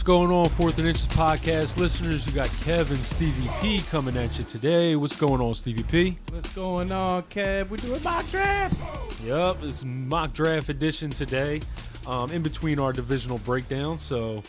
going on, Fourth and Inches podcast listeners? You got Kev and Stevie P coming at you today. What's going on, Stevie P? What's going on, Kev? We're doing mock drafts. Yep, it's mock draft edition today, in between our divisional breakdown. So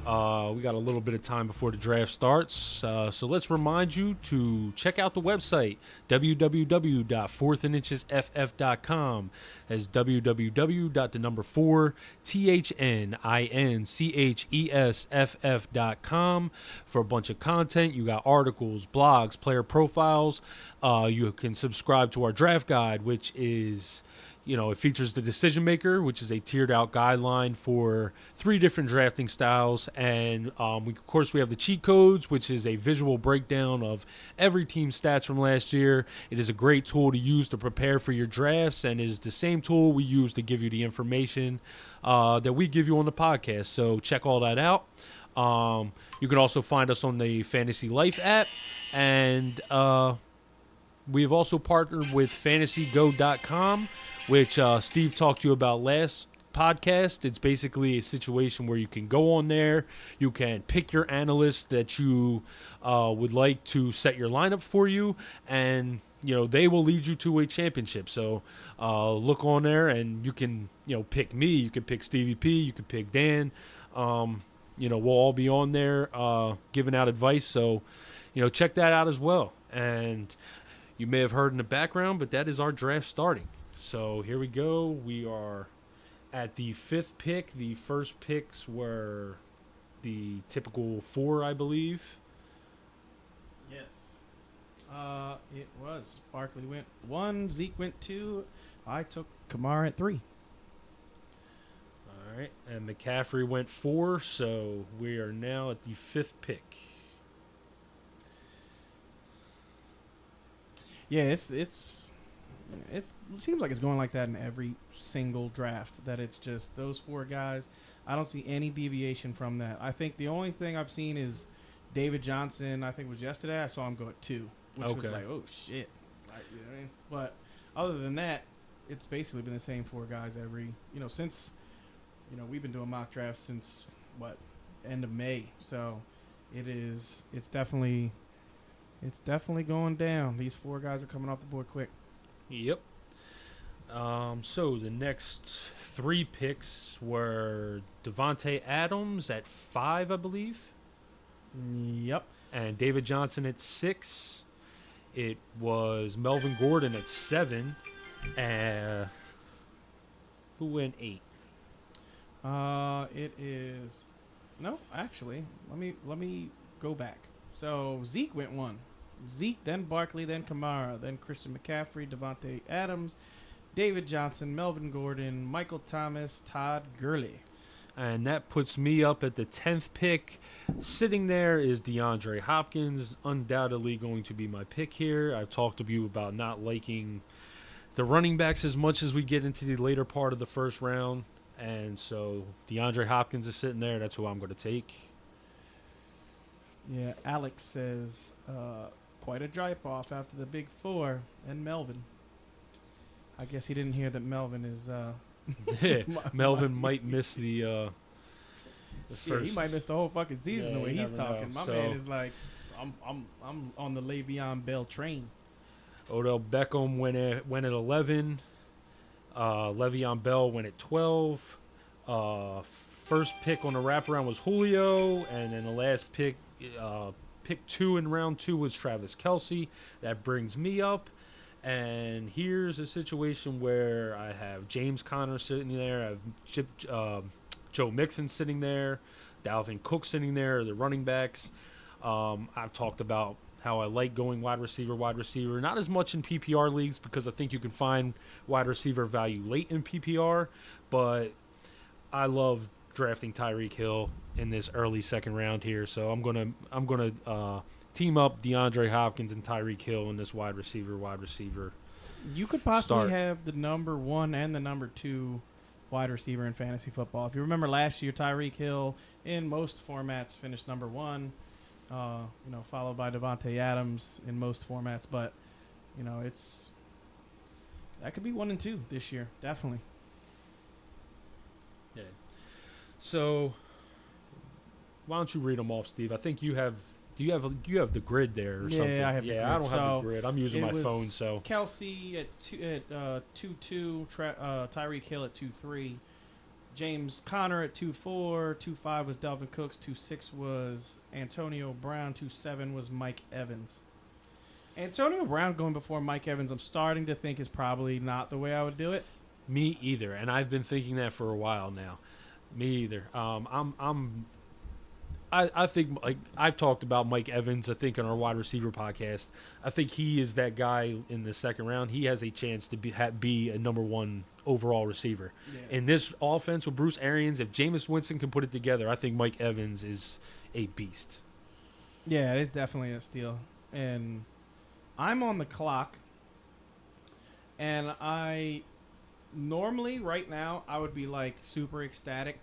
we got a little bit of time before the draft starts. So let's remind you to check out the website, www.fourthandinchesff.com. That's www.4thandinchesff.com for a bunch of content. You got articles, blogs, player profiles. You can subscribe to our draft guide, which is... it features the decision maker, which is a tiered out guideline for 3 different drafting styles. And of course, we have the cheat codes, which is a visual breakdown of every team's stats from last year. It is a great tool to use to prepare for your drafts, and is the same tool we use to give you the information that we give you on the podcast. So check all that out. You can also find us on the Fantasy Life app. And we have also partnered with fantasygo.com, which Steve talked to you about last podcast. It's basically a situation where you can go on there, you can pick your analyst that you would like to set your lineup for you, and they will lead you to a championship. So look on there, and you can pick me, you can pick Stevie P, you can pick Dan. We'll all be on there giving out advice. So check that out as well. And you may have heard in the background, but that is our draft starting. So here we go. We are at the 5th pick. The first picks were the typical 4, I believe. Yes. It was. Barkley went 1, Zeke went 2. I took Kamara at 3. All right. And McCaffrey went 4. So we are now at the 5th pick. Yeah, it seems like it's going like that in every single draft, that it's just those 4 guys. I don't see any deviation from that. I think the only thing I've seen is David Johnson. I think it was yesterday. I saw him go at 2, which was like, oh, shit. You know what I mean? But other than that, it's basically been the same 4 guys every, since, we've been doing mock drafts since, end of May. So it's definitely going down. These 4 guys are coming off the board quick. Yep. So the next 3 picks were Devontae Adams at 5, I believe. Yep. And David Johnson at 6. It was Melvin Gordon at 7. Who went 8? It is... No, actually, let me go back. So Zeke went 1. Zeke, then Barkley, then Kamara, then Christian McCaffrey, Devontae Adams, David Johnson, Melvin Gordon, Michael Thomas, Todd Gurley. And that puts me up at the 10th pick. Sitting there is DeAndre Hopkins, undoubtedly going to be my pick here. I've talked to you about not liking the running backs as much as we get into the later part of the first round. And so DeAndre Hopkins is sitting there. That's who I'm going to take. Yeah, Alex says quite a drop-off after the big 4 and Melvin. I guess he didn't hear that Melvin is... Melvin might miss the first. He might miss the whole fucking season the way he's talking. Know. My man is like, I'm on the Le'Veon Bell train. Odell Beckham went at 11. Le'Veon Bell went at 12. First pick on the wraparound was Julio, and then the last pick, pick 2 in round 2 was Travis Kelce. That brings me up, and here's a situation where I have James Conner sitting there, I have Joe Mixon sitting there, Dalvin Cook sitting there, the running backs. I've talked about how I like going wide receiver, not as much in PPR leagues because I think you can find wide receiver value late in PPR, but I love drafting Tyreek Hill in this early second round here, so I'm gonna team up DeAndre Hopkins and Tyreek Hill in this wide receiver. You could possibly start. have the number 1 and the number 2 wide receiver in fantasy football. If you remember last year, Tyreek Hill in most formats finished number 1, followed by Devontae Adams in most formats. But that could be 1 and 2 this year, definitely. Yeah. So Why don't you read them off, Steve? I think you have. Do you have the grid there or something? Yeah, I have the grid. I don't have the grid. I'm using my phone, so Kelsey at 2-2, Tyreek Hill at 2-3, James Conner at 2-4, 2-5 was Dalvin Cooks, 2-6 was Antonio Brown, 2-7 was Mike Evans. Antonio Brown going before Mike Evans, I'm starting to think is probably not the way I would do it. Me either, and I've been thinking that for a while now. Me either. I think, like I've talked about Mike Evans, I think on our wide receiver podcast. I think he is that guy in the second round. He has a chance to be a number one overall receiver. Yeah. In this offense with Bruce Arians, if Jameis Winston can put it together, I think Mike Evans is a beast. Yeah, it is definitely a steal. And I'm on the clock, and normally right now I would be like super ecstatic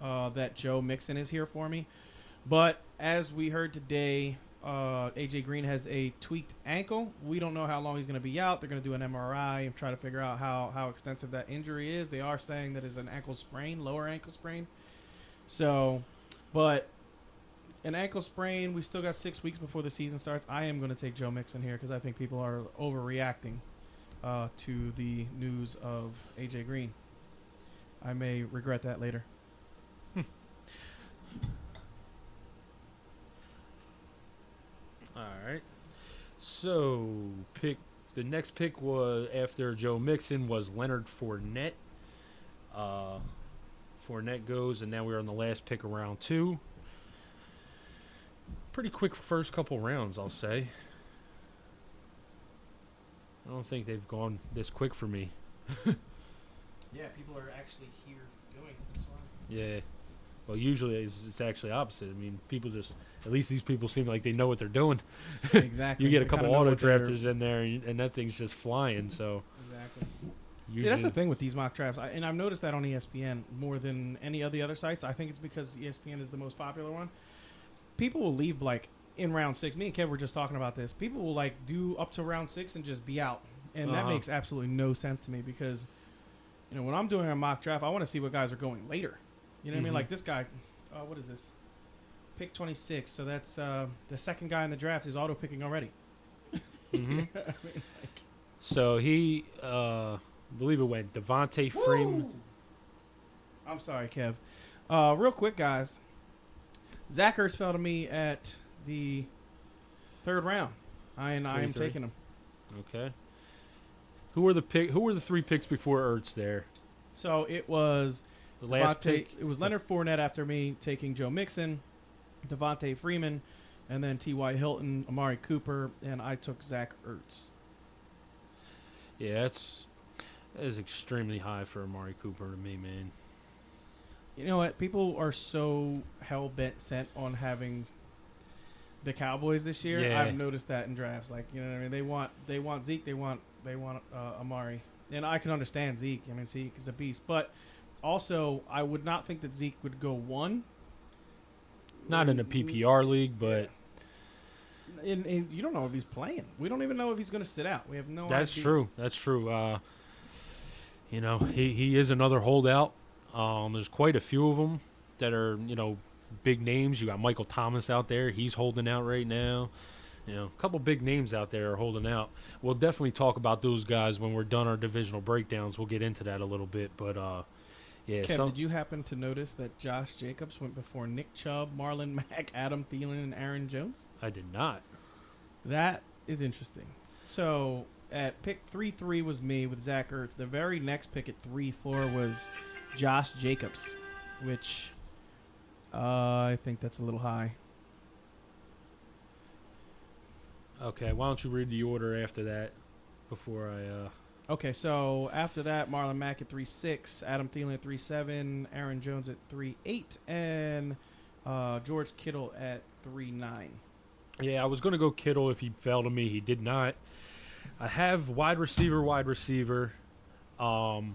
that Joe Mixon is here for me. But as we heard today, AJ Green has a tweaked ankle. We don't know how long he's going to be out. They're going to do an MRI and try to figure out how extensive that injury is. They are saying that it's an ankle sprain, lower ankle sprain. So, but an ankle sprain, we still got 6 weeks before the season starts. I am going to take Joe Mixon here because I think people are overreacting to the news of AJ Green. I may regret that later. All right. So the next pick was after Joe Mixon was Leonard Fournette. Fournette goes, and now we're on the last pick of round 2. Pretty quick first couple rounds, I'll say. I don't think they've gone this quick for me. Yeah, people are actually here doing it. That's why. Yeah. Well, usually it's actually opposite. I mean, at least these people seem like they know what they're doing. Exactly. You get a couple auto drafters in there, and that thing's just flying. So exactly. See, that's the thing with these mock drafts, and I've noticed that on ESPN more than any of the other sites. I think it's because ESPN is the most popular one. People will leave like in round 6. Me and Kev were just talking about this. People will like do up to round 6 and just be out, and that makes absolutely no sense to me because, when I'm doing a mock draft, I want to see what guys are going later. You know what I mean? Like this guy, what is this? Pick 26. So that's the second guy in the draft is auto picking already. So he, I believe it went Devontae Freeman. I'm sorry, Kev. Real quick, guys. Zach Ertz fell to me at the 3rd round. I am taking him. Okay. Who were the 3 picks before Ertz there? So it was the last pick. It was Leonard Fournette after me taking Joe Mixon, Devontae Freeman, and then T.Y. Hilton, Amari Cooper, and I took Zach Ertz. Yeah, that is extremely high for Amari Cooper to me, man. You know what? People are so hell-bent sent on having the Cowboys this year. Yeah. I've noticed that in drafts. Like, you know what I mean? They want Zeke. They want Amari. And I can understand Zeke. I mean, Zeke is a beast. But also, I would not think that Zeke would go 1. Not in a PPR league, but... And you don't know if he's playing. We don't even know if he's going to sit out. We have no idea. That's true. That's true. He is another holdout. There's quite a few of them that are, big names. You got Michael Thomas out there. He's holding out right now. A couple big names out there are holding out. We'll definitely talk about those guys when we're done our divisional breakdowns. We'll get into that a little bit. But, yeah. Kev, did you happen to notice that Josh Jacobs went before Nick Chubb, Marlon Mack, Adam Thielen, and Aaron Jones? I did not. That is interesting. So at pick 3-3 was me with Zach Ertz. The very next pick at 3-4 was Josh Jacobs, which I think that's a little high. Okay, why don't you read the order after that before I... Okay, so after that, Marlon Mack at 3-6, Adam Thielen at 3-7, Aaron Jones at 3-8, and George Kittle at 3-9. Yeah, I was going to go Kittle if he fell to me. He did not. I have wide receiver. I've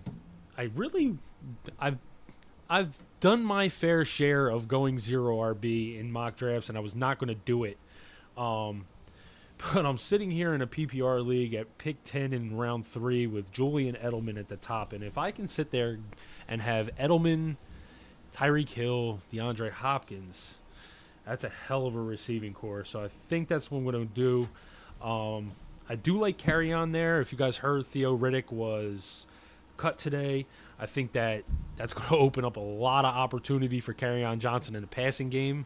done my fair share of going 0 RB in mock drafts, and I was not going to do it. But I'm sitting here in a PPR league at pick 10 in round 3 with Julian Edelman at the top. And if I can sit there and have Edelman Tyreek Hill, DeAndre Hopkins. That's a hell of a receiving core. So I think that's what I'm going to do. I do like carry on there. If you guys heard, Theo Riddick was cut today. I think that's going to open up a lot of opportunity for carry on Johnson in the passing game.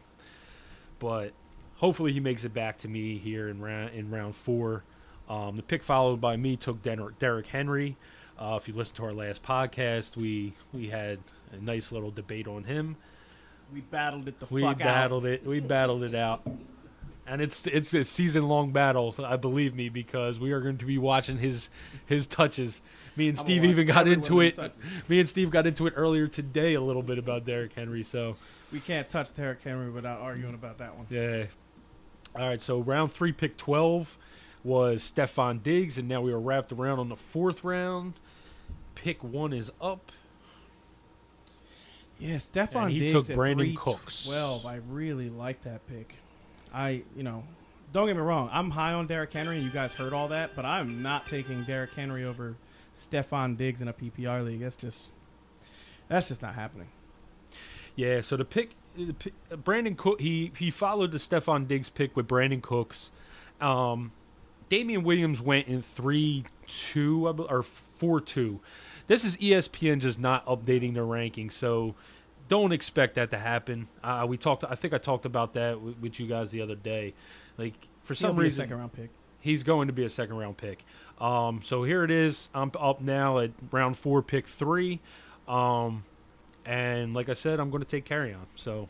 But hopefully he makes it back to me here in round 4. The pick followed by me took Derrick Henry. If you listen to our last podcast, we had a nice little debate on him. We battled it We battled it out. And it's a season-long battle, I believe me, because we are going to be watching his touches. Me and Steve even got into it. Me and Steve got into it earlier today a little bit about Derrick Henry. So we can't touch Derrick Henry without arguing about that one. Yeah. All right, so round 3, pick 12 was Stephon Diggs, and now we are wrapped around on the 4th round. Pick 1 is up. Yeah, Stephon Diggs. He Diggs took Brandon Cooks. 12. I really like that pick. Don't get me wrong. I'm high on Derrick Henry, and you guys heard all that, but I'm not taking Derrick Henry over Stephon Diggs in a PPR league. That's just not happening. Yeah, so the pick Brandon Cook, he followed the Stephon Diggs pick with Brandon Cooks. Damian Williams went in 3-2 or 4-2. This is ESPN just not updating their rankings, so don't expect that to happen. I think I talked about that with you guys the other day. Like, for some reason, second round pick. He's going to be a second round pick. So here it is. I'm up now at round 4, pick 3. And like I said, I'm going to take carry on. So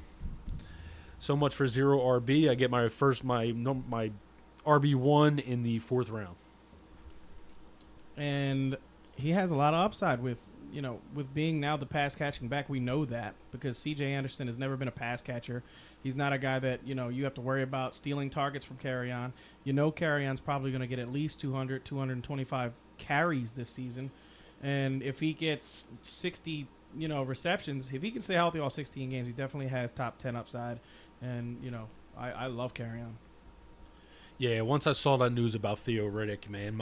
much for 0 RB. I get my RB1 in the 4th round. And he has a lot of upside with being now the pass catching back. We know that because CJ Anderson has never been a pass catcher. He's not a guy that, you have to worry about stealing targets from Carry-On. Carry-On's probably going to get at least 200, 225 carries this season. And if he gets 60, receptions, if he can stay healthy all 16 games, he definitely has top 10 upside. And, I love Carry-On. Yeah, once I saw that news about Theo Riddick, man,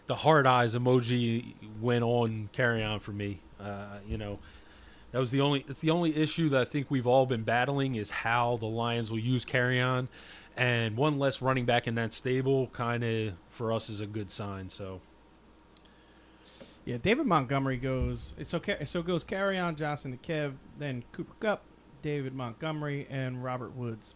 the hard eyes emoji went on Carry On for me. That was it's the only issue that I think we've all been battling is how the Lions will use Carry On, and one less running back in that stable kind of for us is a good sign. So yeah, David Montgomery goes. It's okay. So it goes Carry On, Johnson to Kev, then Cooper Kupp, David Montgomery, and Robert Woods.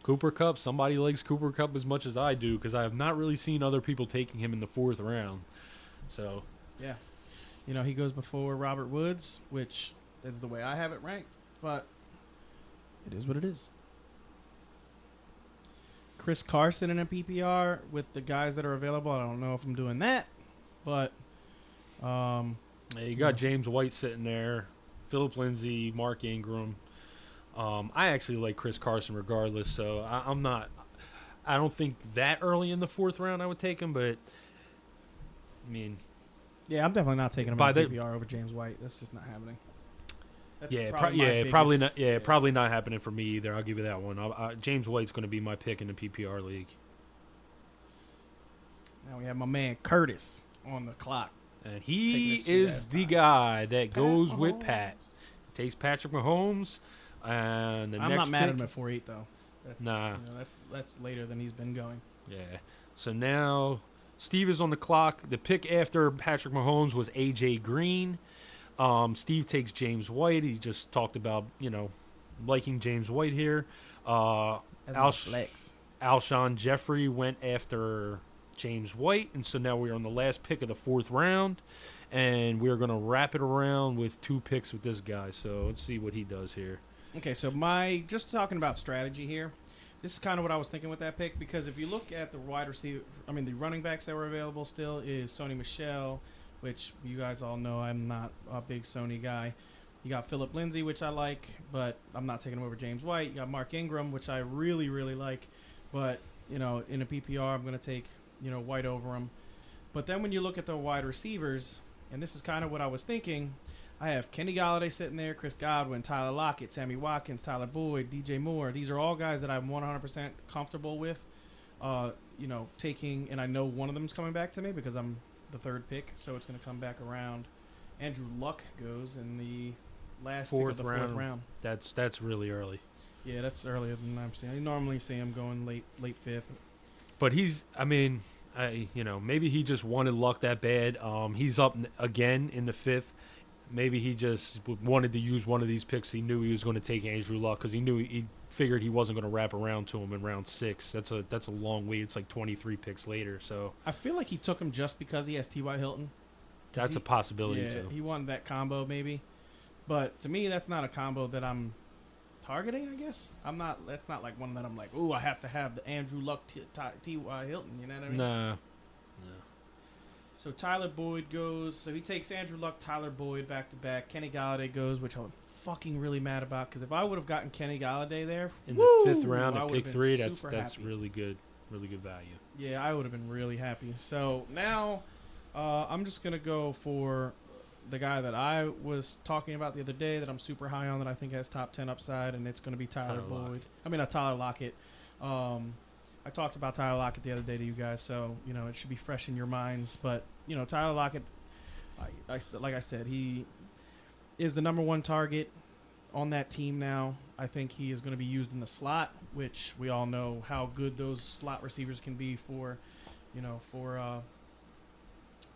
Cooper Kupp, somebody likes Cooper Kupp as much as I do because I have not really seen other people taking him in the 4th round. So yeah, he goes before Robert Woods, which is the way I have it ranked, but it is what it is. Chris Carson in a PPR with the guys that are available. I don't know if I'm doing that, but you got James White sitting there, Phillip Lindsay, Mark Ingram. I actually like Chris Carson regardless, so I don't think that early in the 4th round I would take him, but I mean, yeah, I'm definitely not taking him in PPR over James White. That's just not happening. Probably not. Yeah, probably not happening for me either. I'll give you that one. James White's going to be my pick in the PPR league. Now we have my man Curtis on the clock, and he is the guy that goes with Pat. Takes Patrick Mahomes. And I'm not mad at him at 4-8 though. Nah, that's later than he's been going. Yeah. So now Steve is on the clock. The pick after Patrick Mahomes was AJ Green. Steve takes James White. He just talked about liking James White here. Alshon Jeffrey went after James White, and so now we're on the last pick of the 4th round, and we're gonna wrap it around with 2 picks with this guy. So let's see what he does here. Okay, so just talking about strategy here, this is kind of what I was thinking with that pick, because if you look at the the running backs that were available still is Sony Michel, which you guys all know I'm not a big Sony guy. You got Phillip Lindsay, which I like, but I'm not taking him over James White. You got Mark Ingram, which I really, really like, but, in a PPR, I'm going to take, White over him. But then when you look at the wide receivers, and this is kind of what I was thinking, I have Kenny Golladay sitting there, Chris Godwin, Tyler Lockett, Sammy Watkins, Tyler Boyd, DJ Moore. These are all guys that I'm 100% comfortable with, taking, and I know one of them is coming back to me because I'm the 3rd pick, so it's going to come back around. Andrew Luck goes in the last pick of the fourth round. That's really early. Yeah, that's earlier than I'm seeing. I normally see him going late fifth. But maybe he just wanted luck that bad. He's up again in the fifth. Maybe he just wanted to use one of these picks. He knew he was going to take Andrew Luck because he figured he wasn't going to wrap around to him in round 6. That's a long wait. It's like 23 picks later. So I feel like he took him just because he has T.Y. Hilton. That's a possibility too. He wanted that combo maybe, but to me that's not a combo that I'm targeting. I guess I'm not. That's not like one that I'm like, ooh, I have to have the Andrew Luck T.Y. Hilton. You know what I mean? No. So Tyler Boyd goes. So he takes Andrew Luck, Tyler Boyd back to back. Kenny Galladay goes, which I'm fucking really mad about because if I would have gotten Kenny Galladay there in the 5th round at pick 3, that's happy. really good value. Yeah, I would have been really happy. So now I'm just gonna go for the guy that I was talking about the other day that I'm super high on that I think has top 10 upside, and it's gonna be Tyler Lockett. I talked about Tyler Lockett the other day to you guys, so it should be fresh in your minds. But Tyler Lockett, like I said, he is the number 1 target on that team now. I think he is going to be used in the slot, which we all know how good those slot receivers can be for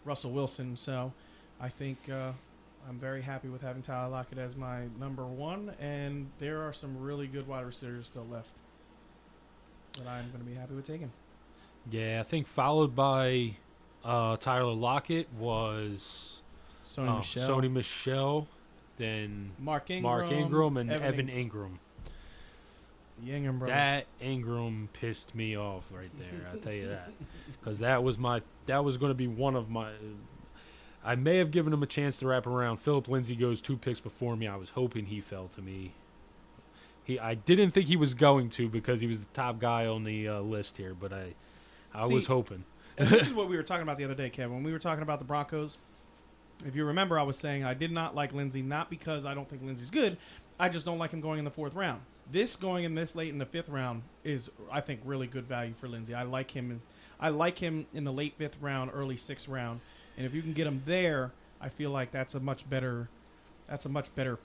Russell Wilson. So I think I'm very happy with having Tyler Lockett as my number 1, and there are some really good wide receivers still left that I'm going to be happy with taking. Yeah, I think followed by Tyler Lockett was Sony Michel, then Mark Ingram, and Evan Ingram. The Ingram brothers. That Ingram pissed me off right there. I'll tell you that, because that was going to be one of my. I may have given him a chance to wrap around. Philip Lindsay goes 2 picks before me. I was hoping he fell to me. I didn't think he was going to because he was the top guy on the list here, but I was hoping. And this is what we were talking about the other day, Kevin. When we were talking about the Broncos, if you remember, I was saying I did not like Lindsey, not because I don't think Lindsey's good. I just don't like him going in the 4th round. This going in this late in the 5th round is, I think, really good value for Lindsey. I like him in the late 5th round, early 6th round, and if you can get him there, I feel like that's a much better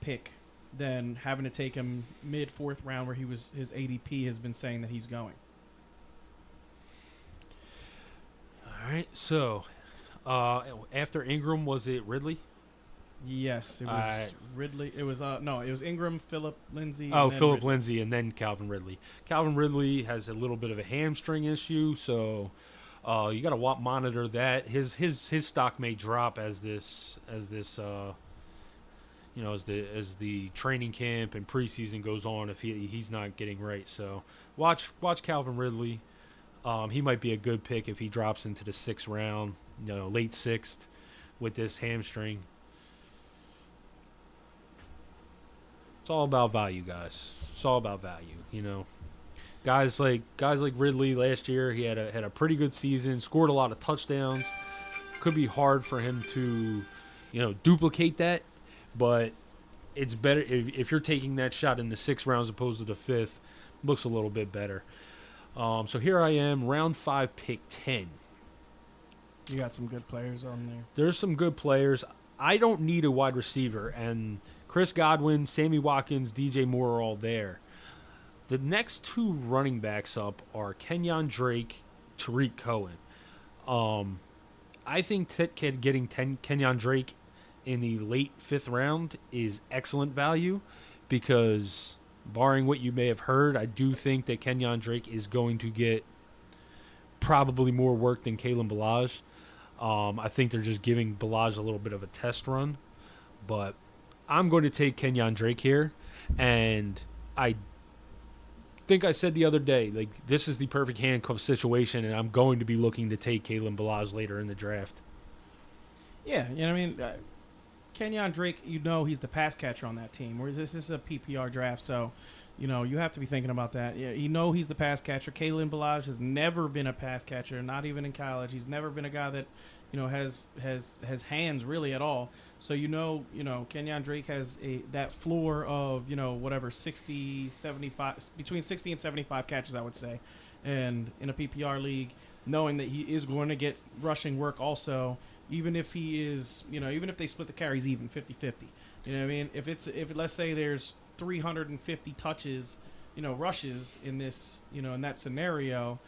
pick than having to take him mid 4th round where his ADP has been saying that he's going. All right, so after Ingram, was it Ridley? Yes, it was Ridley. It was it was Ingram, Philip Lindsay. Philip Lindsay, and then Calvin Ridley. Calvin Ridley has a little bit of a hamstring issue, so you got to monitor that. His stock may drop as the training camp and preseason goes on if he's not getting right. So watch Calvin Ridley. He might be a good pick if he drops into the 6th round, late 6th with this hamstring. It's all about value, guys. It's all about value, Guys like Ridley last year, he had a pretty good season, scored a lot of touchdowns. Could be hard for him to, duplicate that, but it's better if you're taking that shot in the 6th round as opposed to the 5th. Looks a little bit better. So here I am, round 5, pick 10. You got some good players on there. There's some good players. I don't need a wide receiver, and Chris Godwin, Sammy Watkins, DJ Moore are all there. The next 2 running backs up are Kenyon Drake, Tariq Cohen. I think getting Kenyon Drake in the late 5th round is excellent value because, barring what you may have heard, I do think that Kenyon Drake is going to get probably more work than Kalen Ballage. I think they're just giving Ballage a little bit of a test run. But I'm going to take Kenyon Drake here. And I think I said the other day, like, this is the perfect handcuff situation, and I'm going to be looking to take Kalen Ballage later in the draft. Yeah, you know what I mean? Kenyon Drake, he's the pass catcher on that team. Whereas this is a PPR draft, so, you have to be thinking about that. Yeah, he's the pass catcher. Kalen Ballage has never been a pass catcher, not even in college. He's never been a guy that, has hands really at all. So, Kenyon Drake has that floor of, 60, 75, between 60 and 75 catches, I would say. And in a PPR league, knowing that he is going to get rushing work also, even if he is, even if they split the carries even 50-50. You know what I mean? If let's say there's 350 touches, rushes in this, in that scenario,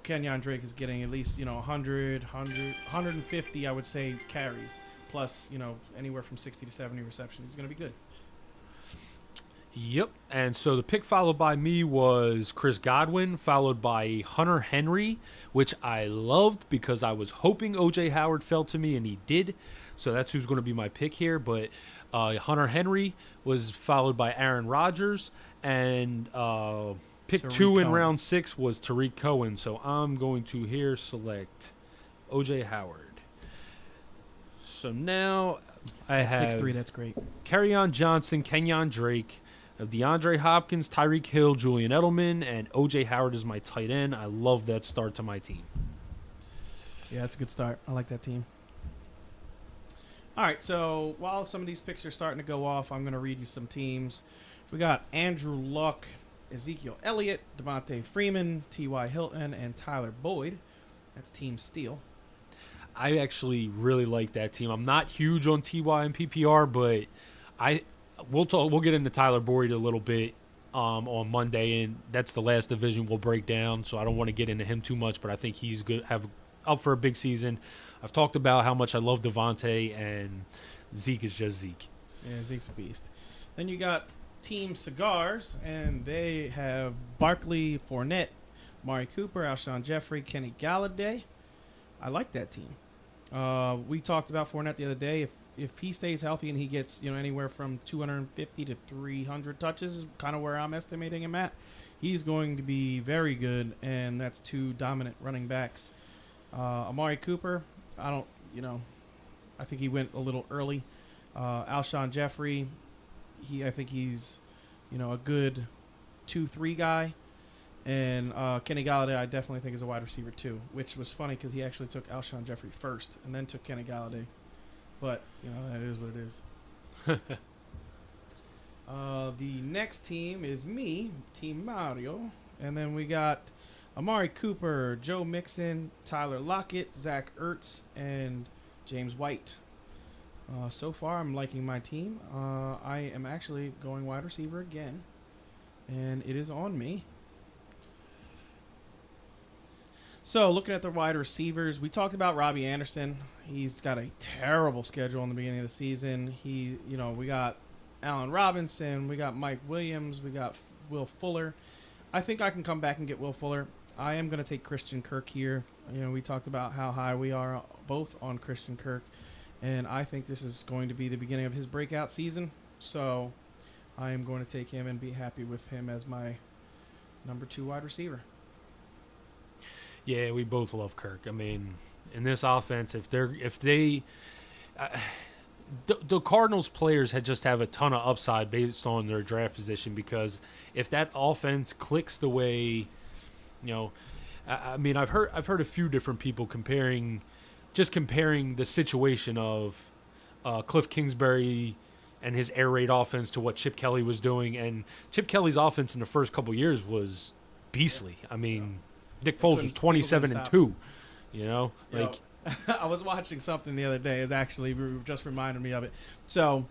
Kenyon Drake is getting at least, 150, I would say, carries, plus, anywhere from 60 to 70 receptions. He's going to be good. Yep. And so the pick followed by me was Chris Godwin, followed by Hunter Henry, which I loved because I was hoping O.J. Howard fell to me, and he did. So that's who's going to be my pick here. But Hunter Henry was followed by Aaron Rodgers, and pick Tariq 2 in Cohen. round 6 was Tariq Cohen. So I'm going to here select O.J. Howard. So now I have 6'3", that's great. Kerryon Johnson, Kenyon Drake, of DeAndre Hopkins, Tyreek Hill, Julian Edelman, and O.J. Howard is my tight end. I love that start to my team. Yeah, that's a good start. I like that team. All right, so while some of these picks are starting to go off, I'm going to read you some teams. We got Andrew Luck, Ezekiel Elliott, Devontae Freeman, T.Y. Hilton, and Tyler Boyd. That's Team Steel. I actually really like that team. I'm not huge on TY and PPR, but we'll get into Tyler Boyd a little bit on Monday, and that's the last division we'll break down, so I don't want to get into him too much, but I think he's good, up for a big season. I've talked about how much I love Devontae, and Zeke is just Zeke. Yeah, Zeke's a beast. Then you got Team Cigars, and they have Barkley, Fournette, Amari Cooper, Alshon Jeffrey, Kenny Galladay. I like that team. We talked about Fournette the other day. If he stays healthy and he gets anywhere from 250 to 300 touches, is kind of where I'm estimating him at. He's going to be very good, and that's 2 dominant running backs. Amari Cooper, I think he went a little early. Alshon Jeffrey, I think he's a good 2-3 guy. And Kenny Galladay, I definitely think is a wide receiver too, which was funny because he actually took Alshon Jeffrey first and then took Kenny Galladay. But that is what it is. The next team is me, Team Mario, and then we got Amari Cooper, Joe Mixon, Tyler Lockett, Zach Ertz, and James White. So far, I'm liking my team. I am actually going wide receiver again, and it is on me. So, looking at the wide receivers, we talked about Robbie Anderson. He's got a terrible schedule in the beginning of the season. We got Allen Robinson, we got Mike Williams, we got Will Fuller. I think I can come back and get Will Fuller. I am going to take Christian Kirk here. We talked about how high we are both on Christian Kirk, and I think this is going to be the beginning of his breakout season. So, I am going to take him and be happy with him as my number 2 wide receiver. Yeah, we both love Kirk. I mean, in this offense, the Cardinals players just have a ton of upside based on their draft position, because if that offense clicks the way, I mean, I've heard a few different people comparing the situation of Cliff Kingsbury and his air raid offense to what Chip Kelly was doing, and Chip Kelly's offense in the first couple years was beastly. I mean. Nick Foles was 27-2, I was watching something the other day. Is actually just reminded me of it. So,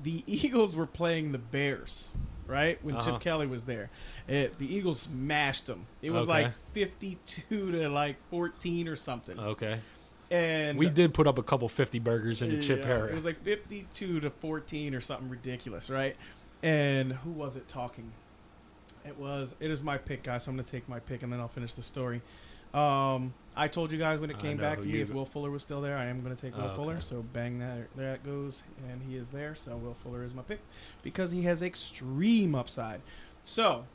the Eagles were playing the Bears, right? When Chip Kelly was there, the Eagles smashed them. It was like 52 to 14 or something. Okay. And we did put up a couple 50 burgers in the Chip era. It was like 52 to 14 or something ridiculous, right? And who was it talking? It is my pick, guys, so I'm going to take my pick, and then I'll finish the story. I told you guys when it came back to me, if Will Fuller was still there, I am going to take Will Fuller. So bang, there it goes, and he is there. So Will Fuller is my pick because he has extreme upside. So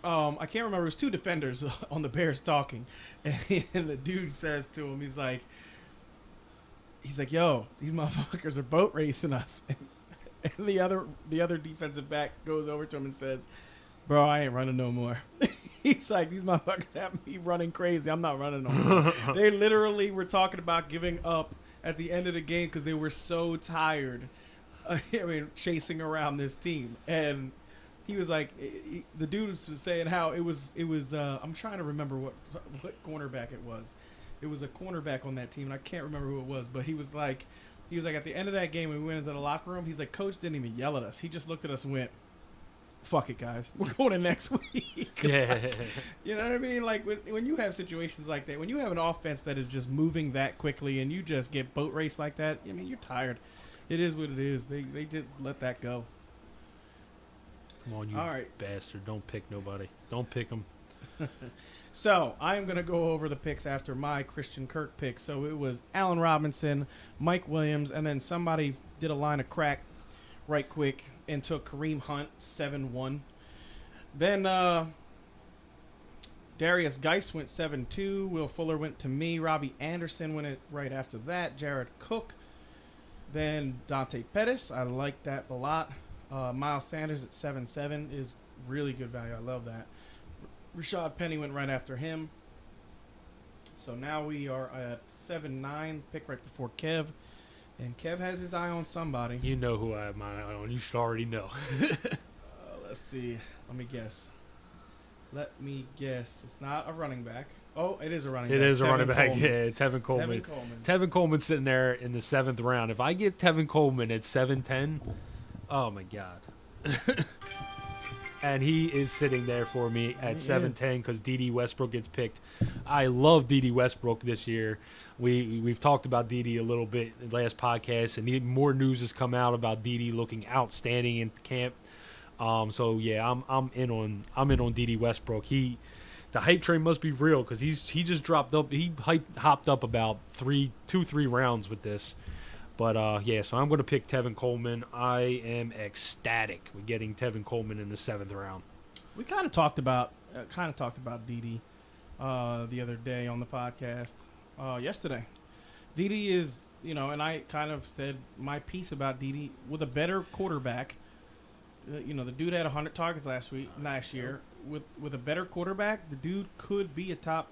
I can't remember. It was 2 defenders on the Bears talking, and the dude says to him, he's like, yo, these motherfuckers are boat racing us. And the other defensive back goes over to him and says, bro, I ain't running no more. He's like, these motherfuckers have me running crazy. I'm not running no more. They literally were talking about giving up at the end of the game because they were so tired. Chasing around this team. And he was like, the dude was saying how it was. I'm trying to remember what cornerback it was. It was a cornerback on that team, and I can't remember who it was. But he was like at the end of that game, when we went into the locker room, he's like, Coach didn't even yell at us. He just looked at us and went, "Fuck it, guys, we're going in next week." Yeah. You know what I mean? Like when you have situations like that, when you have an offense that is just moving that quickly, and you just get boat raced like that, I mean, you're tired. It is what it is. They just let that go. Come on, you All right. bastard. Don't pick nobody. Don't pick them. So I'm going to go over the picks after my Christian Kirk pick. So it was Allen Robinson, Mike Williams, and then somebody did a line of crack right quick and took Kareem Hunt 7-1. Then Darius Geis went 7-2. Will Fuller went to me. Robbie Anderson went it right after that. Jared Cook. Then Dante Pettis. I like that a lot. Miles Sanders at 7-7 is really good value. I love that. Rashad Penny went right after him. So now we are at 7-9, pick right before Kev. And Kev has his eye on somebody. You know who I have my eye on. You should already know. Let's see. Let me guess. It's not a running back. Oh, it is a running back. It is a running back. Coleman. Yeah, Tevin Coleman. Tevin Coleman's sitting there in the 7th round. If I get Tevin Coleman at 7-10, oh, my God. And he is sitting there for me at 7-10 because D.D. Westbrook gets picked. I love D.D. Westbrook this year. We've talked about D.D. a little bit in the last podcast, and more news has come out about D.D. looking outstanding in camp. So yeah, I'm in on D.D. Westbrook. The hype train must be real because he just dropped up. He hopped up about 3 rounds with this. But, yeah, so I'm going to pick Tevin Coleman. I am ecstatic with getting Tevin Coleman in the 7th round. We kind of talked about D.D. The other day on the podcast yesterday. D.D. is, and I kind of said my piece about D.D. with a better quarterback. The dude had 100 targets last year. With a better quarterback, the dude could be a top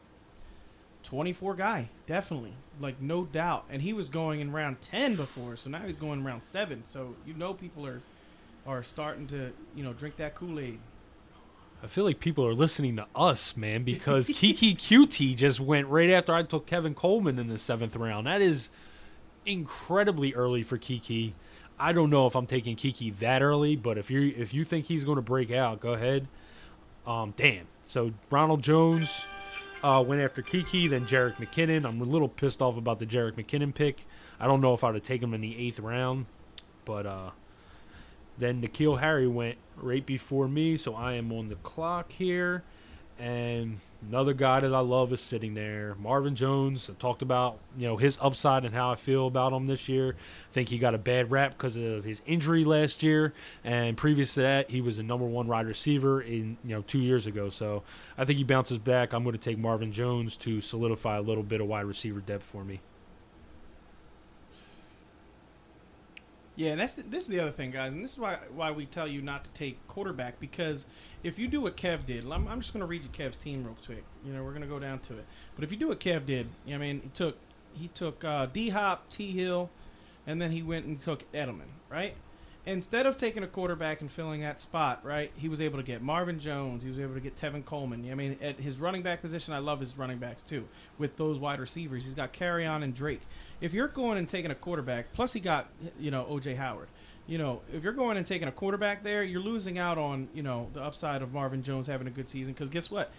24 guy, definitely, like no doubt. And he was going in round 10 before, so now he's going round 7. So people are starting to drink that Kool-Aid. I feel like people are listening to us, man, because Kiki QT just went right after I took Kevin Coleman in the 7th round. That is incredibly early for Kiki. I don't know if I'm taking Kiki that early, but if you think he's going to break out, go ahead. Damn. So Ronald Jones went after Kiki, then Jerick McKinnon. I'm a little pissed off about the Jerick McKinnon pick. I don't know if I would have taken him in the 8th round, but then N'Keal Harry went right before me, so I am on the clock here. And another guy that I love is sitting there, Marvin Jones. I talked about his upside and how I feel about him this year. I think he got a bad rap because of his injury last year, and previous to that, he was a number 1 wide receiver in 2 years ago. So I think he bounces back. I'm going to take Marvin Jones to solidify a little bit of wide receiver depth for me. Yeah, and this is the other thing, guys, and this is why we tell you not to take quarterback, because if you do what Kev did, I'm just going to read you Kev's team real quick. We're going to go down to it. But if you do what Kev did, he took D-Hop, T-Hill, and then he went and took Edelman, right? Instead of taking a quarterback and filling that spot, right, he was able to get Marvin Jones. He was able to get Tevin Coleman. At his running back position, I love his running backs too. With those wide receivers, he's got Carrion and Drake. If you're going and taking a quarterback, plus he got, O.J. Howard. If you're going and taking a quarterback there, you're losing out on, the upside of Marvin Jones having a good season. Because guess what?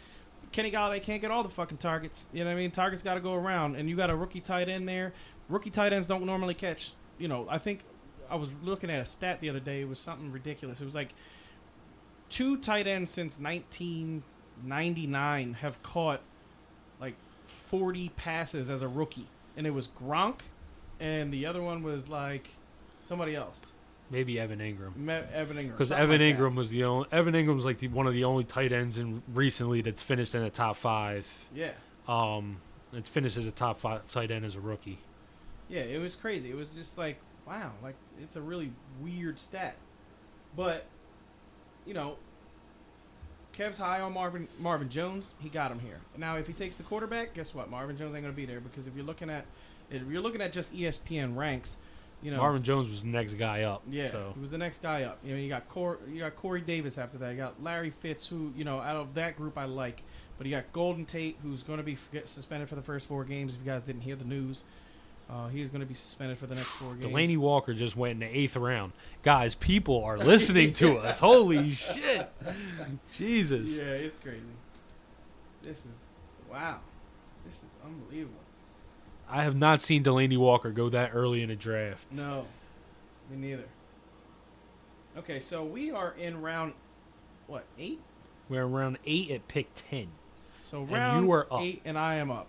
Kenny Golladay can't get all the fucking targets. You know what I mean? Targets got to go around. And you got a rookie tight end there. Rookie tight ends don't normally catch, I think I was looking at a stat the other day. It was something ridiculous. It was like 2 tight ends since 1999 have caught like 40 passes as a rookie. And it was Gronk, and the other one was like somebody else. Maybe Evan Ingram. Evan Ingram. Because Evan Ingram was Evan Ingram's like one of the only tight ends recently that's finished in the top 5. Yeah. It's finished as a top 5 tight end as a rookie. Yeah, it was crazy. It was just like, wow, like it's a really weird stat. But, Kev's high on Marvin Jones. He got him here. Now, if he takes the quarterback, guess what? Marvin Jones ain't going to be there, because if you're looking at just ESPN ranks, You know, Marvin Jones was the next guy up. yeah, So. he was the next guy up. You know, you got Corey Davis after that. You got Larry Fitz, who, you know, out of that group I like. But you got Golden Tate, who's going to be suspended for the first 4 games. If you guys didn't hear the news, he's going to be suspended for the next 4 games. Delaney Walker just went in the 8th round. Guys, people are listening to us. Holy shit. Jesus. Yeah, it's crazy. Wow. This is unbelievable. I have not seen Delaney Walker go that early in a draft. No, me neither. Okay, so we are in round, 8? We're around 8 at pick 10. So round you are up. 8, and I am up.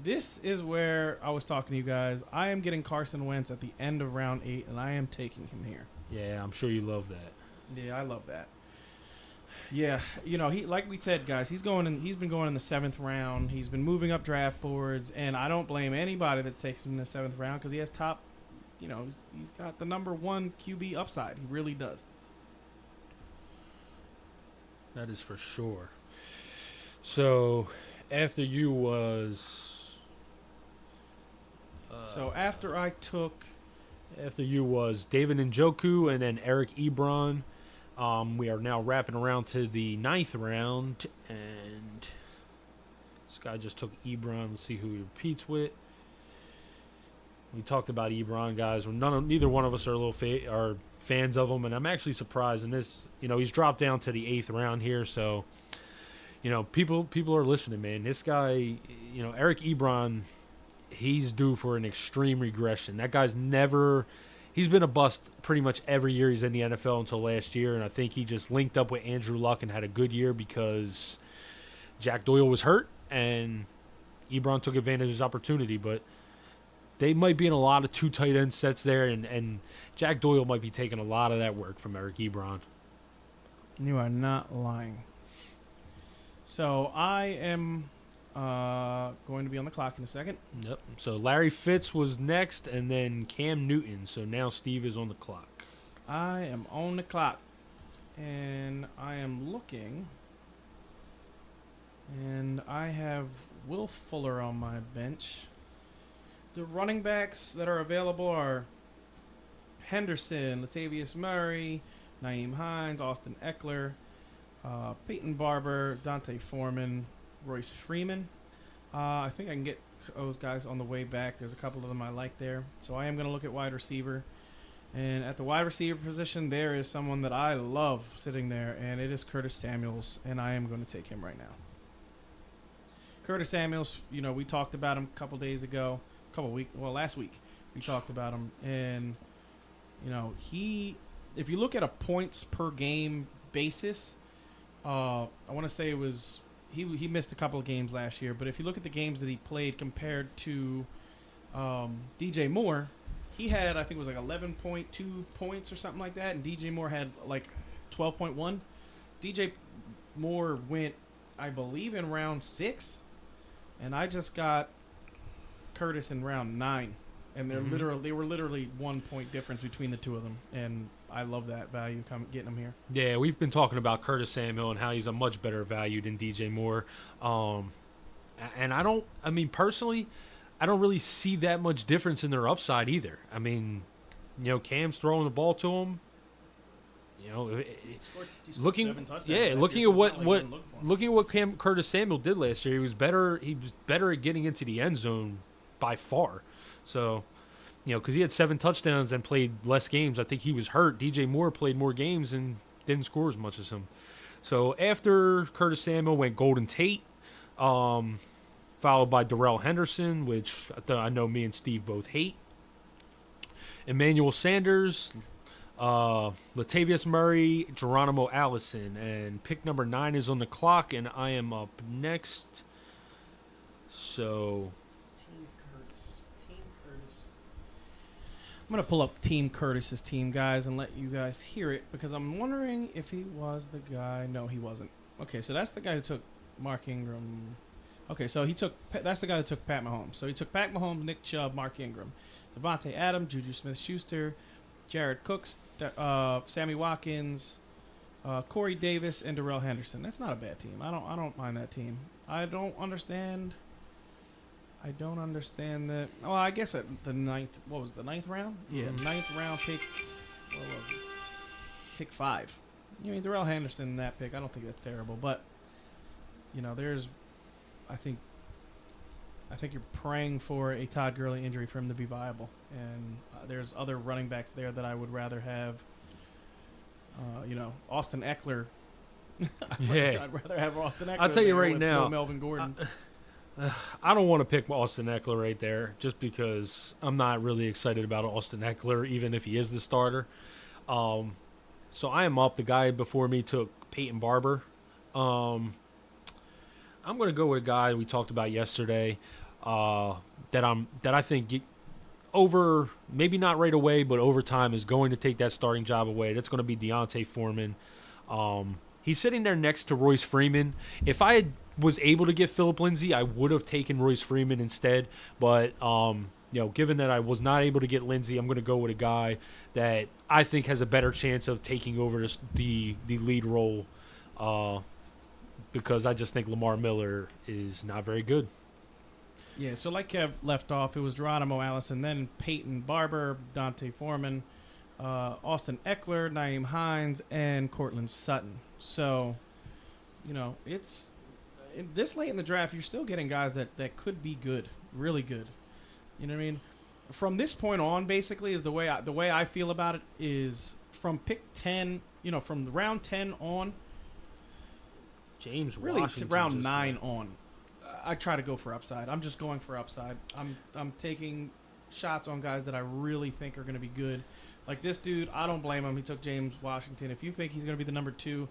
This is where I was talking to you guys. I am getting Carson Wentz at the end of round 8, and I am taking him here. Yeah, I'm sure you love that. Yeah, I love that. Yeah, you know, he, like we said, guys, he's been going in the 7th round. He's been moving up draft boards, and I don't blame anybody that takes him in the 7th round because he has top, you know, he's got the number 1 QB upside. He really does. That is for sure. So, after you was... so after I took... After you was David Njoku and then Eric Ebron. We are now wrapping around to the 9th round, and this guy just took Ebron. Let's see who he repeats with. We talked about Ebron, guys. Neither one of us are are fans of him, and I'm actually surprised. In this, you know, he's dropped down to the 8th round here, so you know, people are listening, man. This guy, you know, Eric Ebron, he's due for an extreme regression. That guy's never. He's been a bust pretty much every year he's in the NFL until last year, and I think he just linked up with Andrew Luck and had a good year because Jack Doyle was hurt, and Ebron took advantage of his opportunity. But they might be in a lot of 2 tight end sets there, and Jack Doyle might be taking a lot of that work from Eric Ebron. You are not lying. So I am going to be on the clock in a second. Yep. So Larry Fitz was next, and then Cam Newton. So now Steve is on the clock. I am on the clock, and I am looking, and I have Will Fuller on my bench. The running backs that are available are Henderson, Latavius Murray, Naeem Hines, Austin Eckler, Peyton Barber, Dante Foreman, Royce Freeman. I think I can get those guys on the way back. There's a couple of them I like there. So I am going to look at wide receiver. And at the wide receiver position, there is someone that I love sitting there, and it is Curtis Samuels, and I am going to take him right now. Curtis Samuels, you know, we talked about him a couple days ago, last week we talked about him, and, you know, if you look at a points per game basis, I want to say it was, he missed a couple of games last year, but if you look at the games that he played compared to DJ Moore, he had, I think it was like 11.2 points or something like that, and DJ Moore had like 12.1. DJ Moore went, I believe, in round 6, and I just got Curtis in round 9, and they were literally 1 point difference between the two of them, and I love that value getting him here. Yeah, we've been talking about Curtis Samuel and how he's a much better value than DJ Moore. And personally, I don't really see that much difference in their upside either. I mean, you know, Cam's throwing the ball to him. You know, looking at what Curtis Samuel did last year, he was better at getting into the end zone by far. So, you know, because he had 7 touchdowns and played less games. I think he was hurt. DJ Moore played more games and didn't score as much as him. So after Curtis Samuel went Golden Tate, followed by Darrell Henderson, which I know me and Steve both hate. Emmanuel Sanders, Latavius Murray, Geronimo Allison, and pick number 9 is on the clock, and I am up next. So Team Curtis. I'm going to pull up Team Curtis's team, guys, and let you guys hear it, because I'm wondering if he was the guy. No, he wasn't. Okay, so that's the guy who took Mark Ingram. Okay, so that's the guy who took Pat Mahomes. So he took Pat Mahomes, Nick Chubb, Mark Ingram, Devontae Adams, Juju Smith-Schuster, Jared Cooks, Sammy Watkins, Corey Davis, and Darrell Henderson. That's not a bad team. I don't mind that team. I don't understand I don't understand that. Well, I guess at the ninth. What was the ninth round? Yeah, ninth round pick. What was it? Pick 5. I mean, Darrell Henderson in that pick. I don't think that's terrible, but there's. I think you're praying for a Todd Gurley injury for him to be viable, and there's other running backs there that I would rather have. Austin Eckler. I'd rather have Austin Eckler. I'll tell you right now, Melvin Gordon. I don't want to pick Austin Eckler right there, just because I'm not really excited about Austin Eckler, even if he is the starter. So I am up. The guy before me took Peyton Barber. I'm going to go with a guy we talked about yesterday that I think over, maybe not right away, but over time is going to take that starting job away. That's going to be Deontay Foreman. He's sitting there next to Royce Freeman. If I was able to get Phillip Lindsay, I would have taken Royce Freeman instead. But given that I was not able to get Lindsay, I'm going to go with a guy that I think has a better chance of taking over the lead role, because I just think Lamar Miller is not very good. Yeah, so like Kev left off, it was Geronimo Allison, then Peyton Barber, Dante Foreman, Austin Eckler, Naeem Hines, and Cortland Sutton. So, it's this late in the draft, you're still getting guys that could be good, really good. You know what I mean? From this point on, basically, is the way I feel about it is from pick 10, from the round 10 on. James really Washington round 9 on. I try to go for upside. I'm just going for upside. I'm taking shots on guys that I really think are going to be good. Like this dude, I don't blame him. He took James Washington. If you think he's going to be the number 2,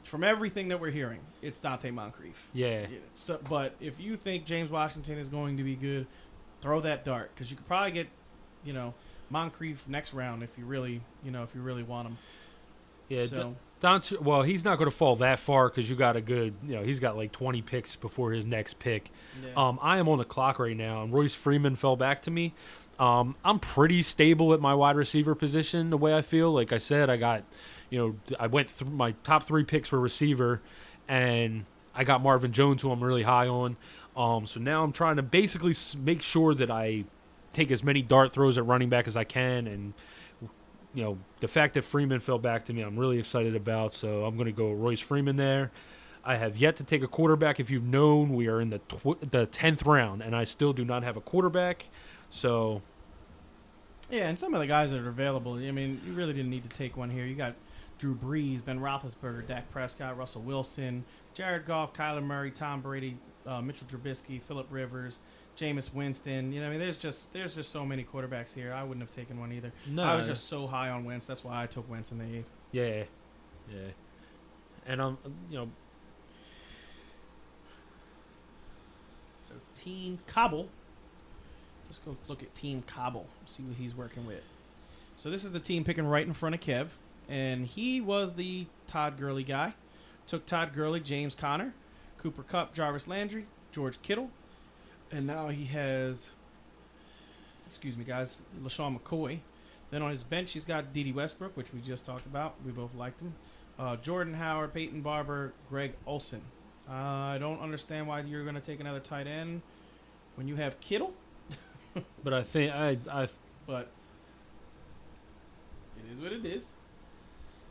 from everything that we're hearing, it's Dante Moncrief. Yeah. So, but if you think James Washington is going to be good, throw that dart, because you could probably get, Moncrief next round if you really want him. Yeah. So, Dante, well, he's not going to fall that far because you got a good, he's got like 20 picks before his next pick. Yeah. I am on the clock right now, and Royce Freeman fell back to me. I'm pretty stable at my wide receiver position the way I feel. Like I said, I got, I went through my top 3 picks were receiver, and I got Marvin Jones, who I'm really high on. So now I'm trying to basically make sure that I take as many dart throws at running back as I can, and the fact that Freeman fell back to me, I'm really excited about. So I'm going to go Royce Freeman there. I have yet to take a quarterback. If you've known, we are in the 10th round, and I still do not have a quarterback. So, yeah, and some of the guys that are available, I mean, you really didn't need to take one here. You got Drew Brees, Ben Roethlisberger, Dak Prescott, Russell Wilson, Jared Goff, Kyler Murray, Tom Brady, Mitchell Trubisky, Phillip Rivers, Jameis Winston. There's just so many quarterbacks here. I wouldn't have taken one either. No. I was just so high on Wentz. That's why I took Wentz in the 8th. Yeah. And So Team Cobble. Let's go look at Team Cobble. See what he's working with. So this is the team picking right in front of Kev, and he was the Todd Gurley guy. Took Todd Gurley, James Conner, Cooper Kupp, Jarvis Landry, George Kittle, and now he has, LaShawn McCoy. Then on his bench, he's got Dede Westbrook, which we just talked about. We both liked him. Jordan Howard, Peyton Barber, Greg Olsen. I don't understand why you're going to take another tight end when you have Kittle. But I think But it is what it is.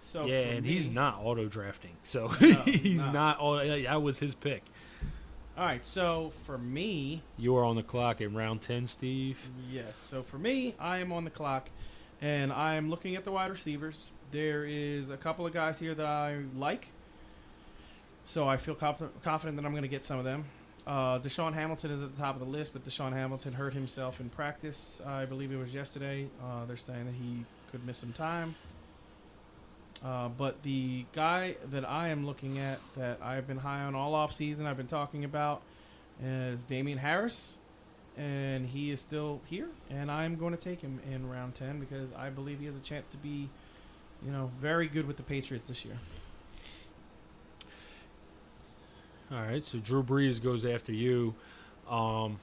So yeah, and he's not auto drafting, so No, he's not. That was his pick. All right, so for me, You are on the clock in round 10, Steve. yes. So for me, I am on the clock, and I am looking at the wide receivers. There is a couple of guys here that I like, so I feel confident that I'm going to get some of them. Deshaun Hamilton is at the top of the list, but Deshaun Hamilton hurt himself in practice. I believe it was yesterday. They're saying that he could miss some time. But the guy that I am looking at that I've been high on all offseason, I've been talking about, is Damian Harris. And he is still here, and I'm going to take him in round 10 because I believe he has a chance to be, very good with the Patriots this year. All right, so Drew Brees goes after you. One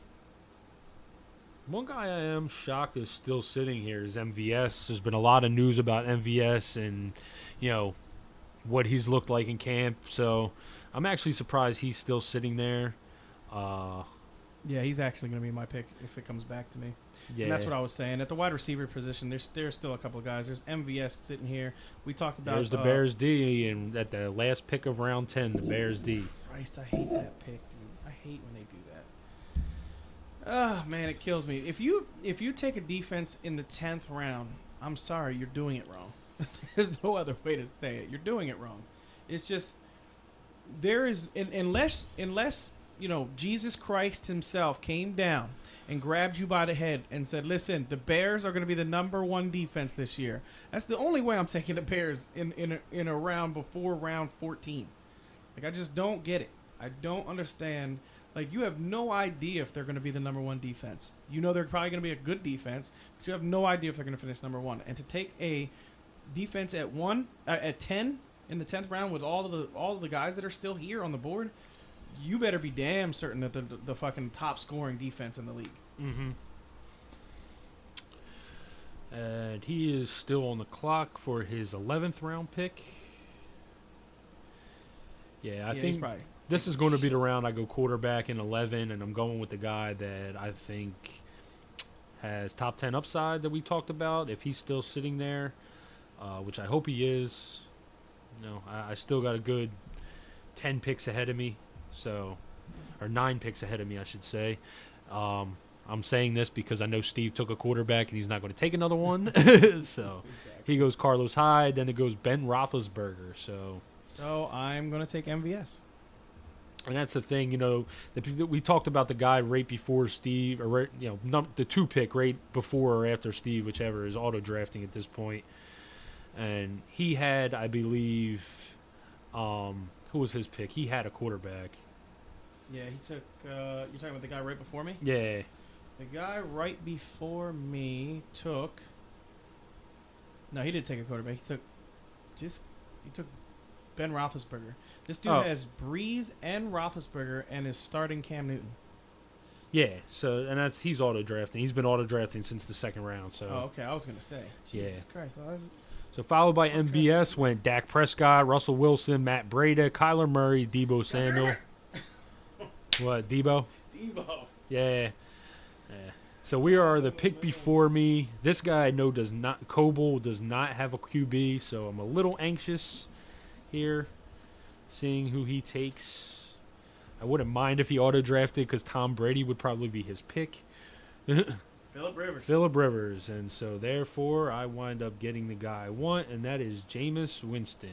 guy I am shocked is still sitting here is MVS. There's been a lot of news about MVS and, what he's looked like in camp. So I'm actually surprised he's still sitting there. Yeah, he's actually going to be my pick if it comes back to me. Yeah, And that's what I was saying. At the wide receiver position, there's still a couple of guys. There's MVS sitting here. We talked about... There's the Bears D, and at the last pick of round 10, the Bears D. Christ, I hate that pick, dude. I hate when they do that. Oh, man, it kills me. If you take a defense in the 10th round, I'm sorry, you're doing it wrong. There's no other way to say it. You're doing it wrong. It's just... There is... Unless Jesus Christ himself came down and grabbed you by the head and said, listen, the Bears are going to be the number 1 defense this year. That's the only way I'm taking the Bears in a round before round 14. Like, I just don't get it. I don't understand. Like, you have no idea if they're going to be the number 1 defense. You know they're probably going to be a good defense, but you have no idea if they're going to finish number 1. And to take a defense at 10 in the 10th round with all of the guys that are still here on the board, you better be damn certain that the fucking top scoring defense in the league. Mm-hmm. And he is still on the clock for his 11th round pick. Yeah, I think this is going to be the round I go quarterback in 11, and I'm going with the guy that I think has top 10 upside that we talked about. If he's still sitting there, which I hope he is, I still got a good 10 picks ahead of me. So, or 9 picks ahead of me, I should say. I'm saying this because I know Steve took a quarterback and he's not going to take another one. So, he goes Carlos Hyde, then it goes Ben Roethlisberger. So I'm going to take MVS. And that's the thing, we talked about the guy right before Steve, or the 2 pick right before or after Steve, whichever is auto drafting at this point. And he had, I believe, who was his pick? He had a quarterback. Yeah, he took... you're talking about the guy right before me? Yeah. The guy right before me took... No, he didn't take a quarterback. He took Ben Roethlisberger. This dude has Breeze and Roethlisberger and is starting Cam Newton. Yeah, and he's auto drafting. He's been auto drafting since the 2nd round. So. Oh, okay. I was gonna say. Jesus Christ. So followed by MBS went Dak Prescott, Russell Wilson, Matt Breida, Kyler Murray, Deebo Samuel. What, Deebo? Deebo. Yeah. So we are the pick before me. This guy I know Coble does not have a QB, so I'm a little anxious here, seeing who he takes. I wouldn't mind if he auto-drafted because Tom Brady would probably be his pick. Phillip Rivers. And so, therefore, I wind up getting the guy I want, and that is Jameis Winston.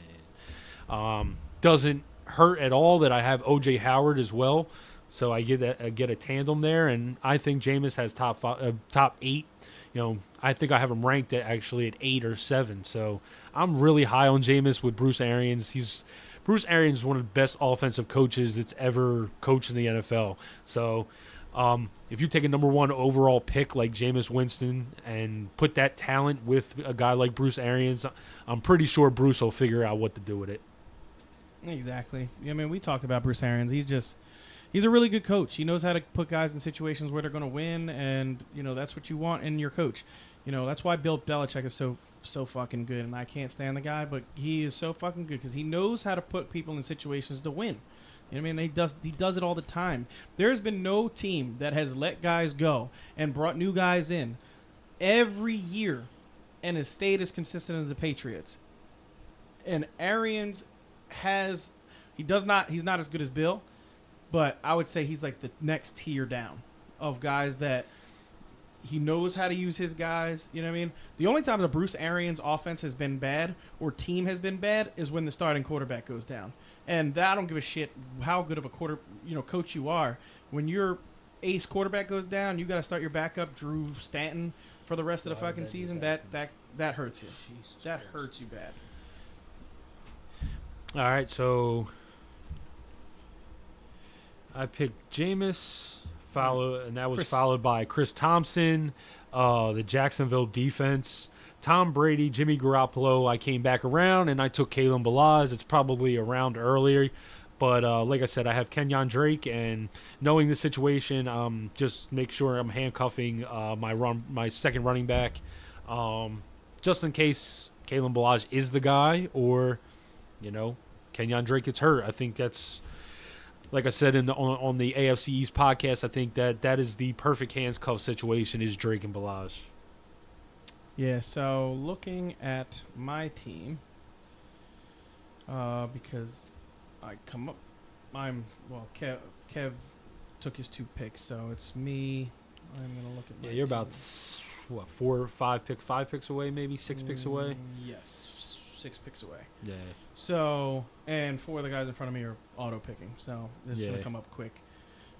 Doesn't hurt at all that I have O.J. Howard as well, so I get a tandem there, and I think Jameis has top 8. I think I have him ranked at 8 or 7. So I'm really high on Jameis with Bruce Arians. Bruce Arians is one of the best offensive coaches that's ever coached in the NFL. So if you take a number 1 overall pick like Jameis Winston and put that talent with a guy like Bruce Arians, I'm pretty sure Bruce will figure out what to do with it. Exactly. I mean, we talked about Bruce Arians. He's a really good coach. He knows how to put guys in situations where they're going to win, and that's what you want in your coach. That's why Bill Belichick is so fucking good, and I can't stand the guy, but he is so fucking good because he knows how to put people in situations to win. You know what I mean? He does it all the time. There's been no team that has let guys go and brought new guys in every year and has stayed as consistent as the Patriots. And Arians he's not as good as Bill, but I would say he's like the next tier down of guys that he knows how to use his guys. You know what I mean? The only time the Bruce Arians offense has been bad or team has been bad is when the starting quarterback goes down. And I don't give a shit how good of a coach you are. When your ace quarterback goes down, you got to start your backup, Drew Stanton, for the rest of the fucking season. That hurts you. That hurts you bad. All right, so I picked Jameis, followed by Chris Thompson, the Jacksonville defense, Tom Brady, Jimmy Garoppolo. I came back around and I took Kalen Balazs. It's probably a round earlier, but like I said, I have Kenyon Drake, and knowing the situation, just make sure I'm handcuffing my second running back, just in case Kalen Balazs is the guy, or Kenyon Drake gets hurt. I think that's like I said on the AFC East podcast, I think that is the perfect handcuff situation is Drake and Balaj. Yeah, so looking at my team, because Kev took his 2 picks, so it's me. I'm going to look at my you're team. about, 5 picks away, maybe 6 picks away? Yes, 6 picks away. Yeah. So, and 4 of the guys in front of me are auto picking, so this is going to come up quick.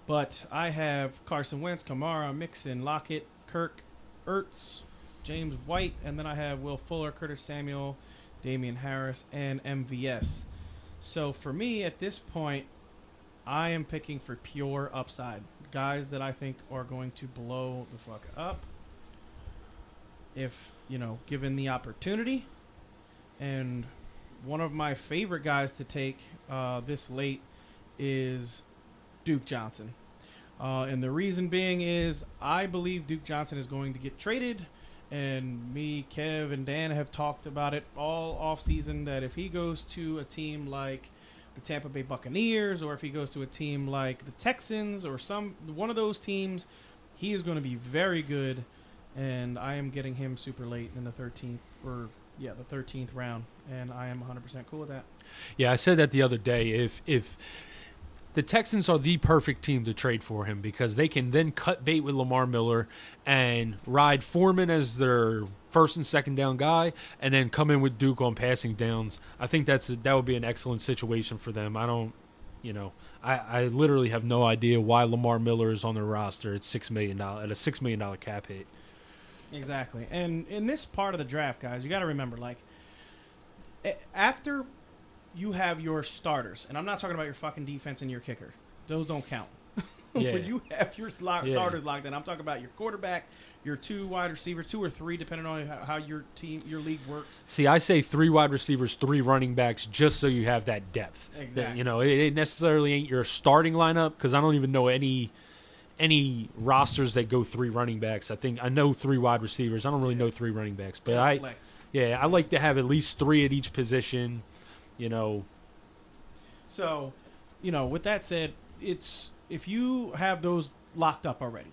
But I have Carson Wentz, Kamara, Mixon, Lockett, Kirk, Ertz, James White, and then I have Will Fuller, Curtis Samuel, Damian Harris, and MVS. So for me, at this point, I am picking for pure upside. Guys that I think are going to blow the fuck up if, given the opportunity. And one of my favorite guys to take this late is Duke Johnson. And the reason being is I believe Duke Johnson is going to get traded. And me, Kev, and Dan have talked about it all offseason that if he goes to a team like the Tampa Bay Buccaneers or if he goes to a team like the Texans or one of those teams, he is going to be very good. And I am getting him super late in the 13th the 13th round. And I am 100% cool with that. Yeah, I said that the other day. If the Texans are the perfect team to trade for him because they can then cut bait with Lamar Miller and ride Foreman as their first and second down guy and then come in with Duke on passing downs. I think that would be an excellent situation for them. I literally have no idea why Lamar Miller is on their roster at $6 million at a $6 million cap hit. Exactly. And in this part of the draft, guys, you got to remember, after you have your starters, and I'm not talking about your fucking defense and your kicker. Those don't count. Yeah. When you have your starters locked in, I'm talking about your quarterback, your 2 wide receivers, 2 or 3, depending on how your league works. See, I say 3 wide receivers, 3 running backs, just so you have that depth. Exactly. It necessarily ain't your starting lineup because I don't even know any rosters that go 3 running backs. I know 3 wide receivers. I don't really know 3 running backs, but I like to have at least 3 at each position. So, with that said, it's if you have those locked up already,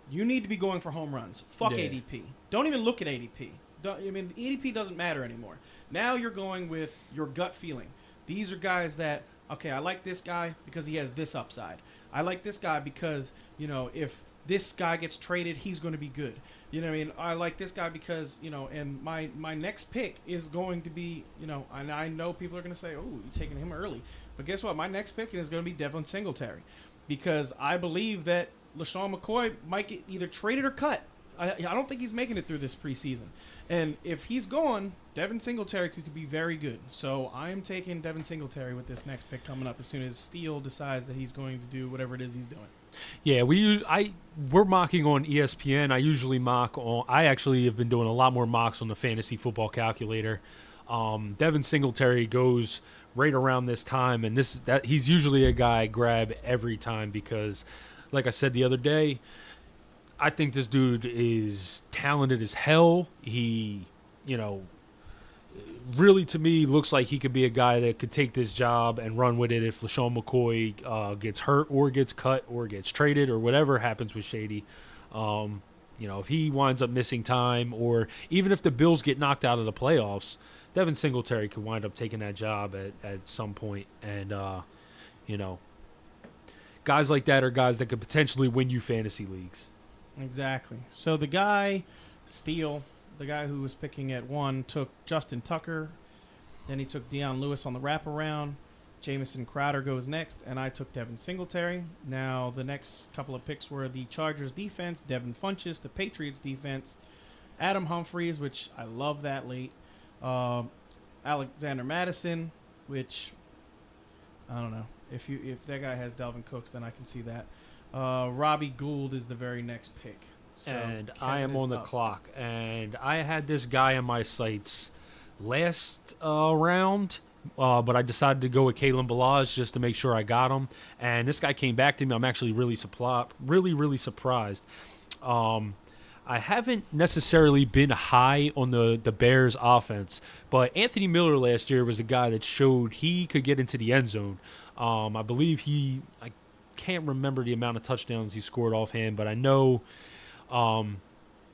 you need to be going for home runs. Fuck ADP. Don't even look at ADP. ADP doesn't matter anymore. Now you're going with your gut feeling. These are guys that, okay, I like this guy because he has this upside. I like this guy because, if this guy gets traded, he's going to be good. I like this guy because, and my next pick is going to be, and I know people are going to say, oh, you're taking him early. But guess what? My next pick is going to be Devin Singletary because I believe that LaShawn McCoy might get either traded or cut. I don't think he's making it through this preseason. And if he's gone, Devin Singletary could be very good. So I'm taking Devin Singletary with this next pick coming up as soon as Steele decides that he's going to do whatever it is he's doing. Yeah, we're mocking on ESPN. I actually have been doing a lot more mocks on the fantasy football calculator. Devin Singletary goes right around this time, and he's usually a guy I grab every time because, like I said the other day, I think this dude is talented as hell. He, really to me looks like he could be a guy that could take this job and run with it if LaShawn McCoy gets hurt or gets cut or gets traded or whatever happens with Shady. If he winds up missing time or even if the Bills get knocked out of the playoffs, Devin Singletary could wind up taking that job at some point. And, guys like that are guys that could potentially win you fantasy leagues. Exactly. So the guy, Steele, the guy who was picking at 1, took Justin Tucker. Then he took Deion Lewis on the wraparound. Jamison Crowder goes next, and I took Devin Singletary. Now, the next couple of picks were the Chargers defense, Devin Funchess, the Patriots defense, Adam Humphries, which I love that late, Alexander Madison, which I don't know. If that guy has Dalvin Cooks, then I can see that. Robbie Gould is the very next pick. So and I am on the clock. And I had this guy in my sights last round, but I decided to go with Kalen Balaj just to make sure I got him. And this guy came back to me. I'm actually really surprised. I haven't necessarily been high on the Bears offense, but Anthony Miller last year was a guy that showed he could get into the end zone. I believe I can't remember the amount of touchdowns he scored offhand, but I know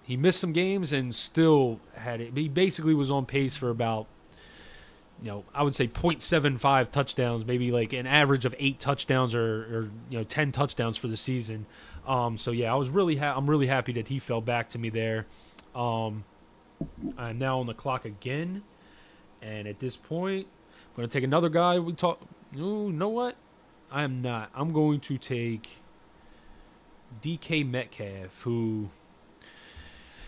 he missed some games and still had it. He basically was on pace for about, I would say 0.75 touchdowns, maybe like an average of 8 touchdowns or 10 touchdowns for the season. So yeah, I'm really happy that he fell back to me there. I'm now on the clock again, and at this point, I'm going to take another guy. You know what? I am not. I'm going to take DK Metcalf, who,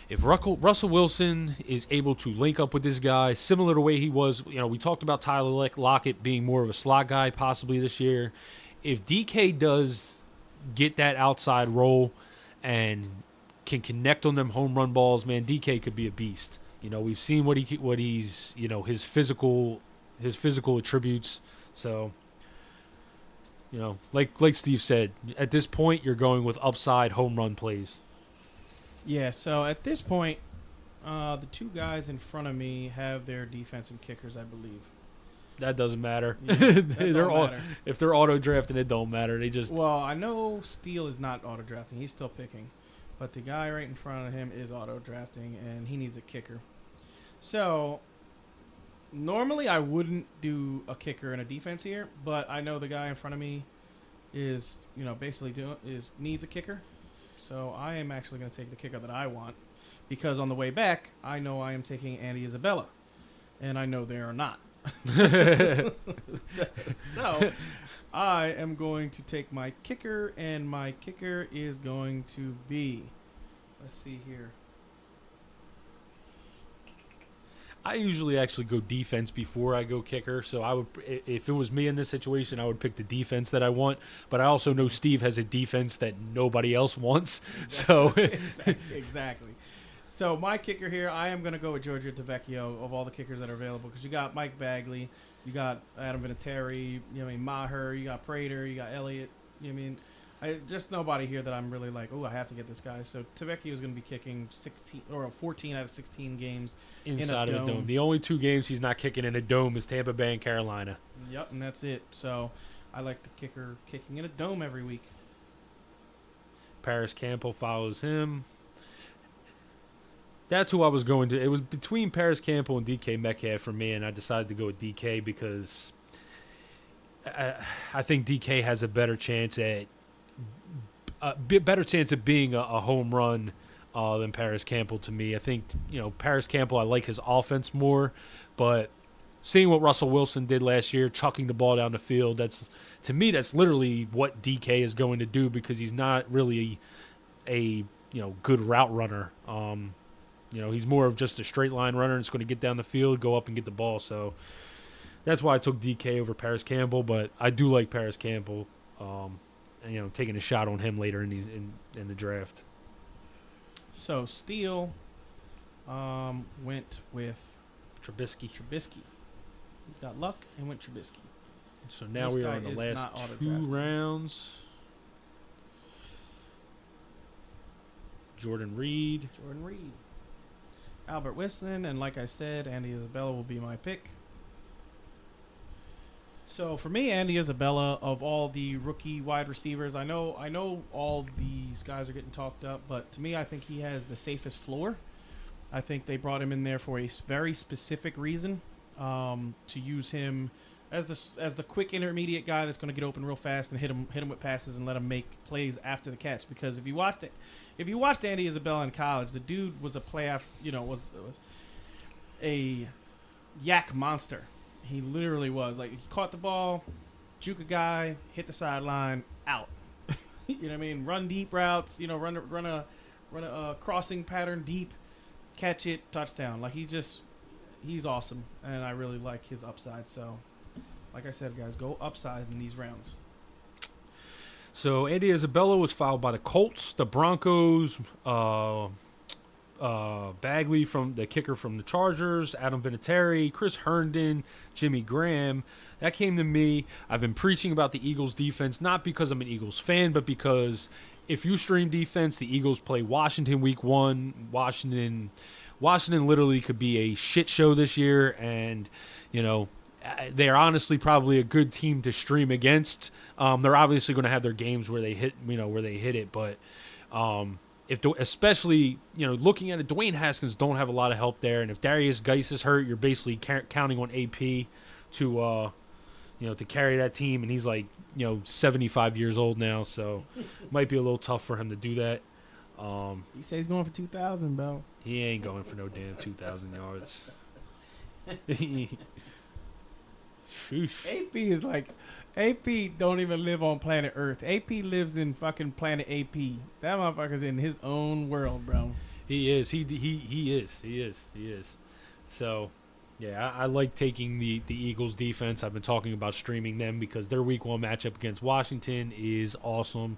if Russell Wilson is able to link up with this guy, similar to the way he was, we talked about Tyler Lockett being more of a slot guy possibly this year. If DK does get that outside role and can connect on them home run balls, man, DK could be a beast. We've seen what he's his physical attributes. So, like Steve said, at this point you're going with upside home run plays. Yeah, so at this point, the two guys in front of me have their defense and kickers, I believe. That doesn't matter. Yeah, that don't matter. If they're auto drafting, it don't matter. Well, I know Steele is not auto drafting; he's still picking, but the guy right in front of him is auto drafting, and he needs a kicker. So normally I wouldn't do a kicker and a defense here, but I know the guy in front of me is basically needs a kicker. So I am actually going to take the kicker that I want, because on the way back, I know I am taking Andy Isabella, and I know they are not. so I am going to take my kicker, and my kicker is going to be, let's see here. I usually actually go defense before I go kicker. So if it was me in this situation, I would pick the defense that I want. But I also know Steve has a defense that nobody else wants. So exactly. So my kicker here, I am going to go with Giorgio DeVecchio of all the kickers that are available, because you got Mike Bagley, you got Adam Vinatieri, Maher, you got Prater, you got Elliott. Just nobody here that I'm really like, I have to get this guy. So DeVecchio is going to be kicking 14 out of 16 games inside of a dome. The only 2 games he's not kicking in a dome is Tampa Bay and Carolina. Yep, and that's it. So I like the kicker kicking in a dome every week. Paris Campbell follows him. That's who I was going to. It was between Paris Campbell and DK Metcalf for me, and I decided to go with DK because I think DK has a better chance at being a home run than Paris Campbell to me. I think Paris Campbell, I like his offense more, but seeing what Russell Wilson did last year, chucking the ball down the field, that's literally what DK is going to do, because he's not really a good route runner. He's more of just a straight line runner. It's going to get down the field, go up and get the ball. So that's why I took DK over Paris Campbell. But I do like Paris Campbell. Taking a shot on him later in the draft. So Steele went with Trubisky. He's got luck and went Trubisky. So now we are in the last 2 rounds. Jordan Reed. Albert Winston, and like I said, Andy Isabella will be my pick. So for me, Andy Isabella, of all the rookie wide receivers, I know all these guys are getting talked up, but to me, I think he has the safest floor. I think they brought him in there for a very specific reason, to use him as the quick intermediate guy that's going to get open real fast and hit him with passes and let him make plays after the catch. Because if you watched Andy Isabella in college, the dude was a playoff, was a yak monster. He literally was. Like, he caught the ball, juke a guy, hit the sideline, out. You know what I mean? Run deep routes, run a crossing pattern deep, catch it, touchdown. Like, he's awesome, and I really like his upside. So, like I said, guys, go upside in these rounds. So Andy Isabella was followed by the Colts, the Broncos, Bagley from the kicker from the Chargers, Adam Vinatieri, Chris Herndon, Jimmy Graham. That came to me. I've been preaching about the Eagles defense, not because I'm an Eagles fan, but because if you stream defense, the Eagles play Washington week 1. Washington literally could be a shit show this year, and they're honestly probably a good team to stream against. They're obviously going to have their games where they hit it, but especially looking at it, Dwayne Haskins don't have a lot of help there, and if Darius Geis is hurt, you're basically counting on AP to carry that team, and he's like 75 years old now, so it might be a little tough for him to do that. He says he's going for 2,000, bro. He ain't going for no damn 2,000 yards. AP is like, AP don't even live on planet Earth. AP lives in fucking planet AP. That motherfucker's in his own world, bro. He is. He is. So, yeah, I like taking the Eagles defense. I've been talking about streaming them because their week 1 matchup against Washington is awesome.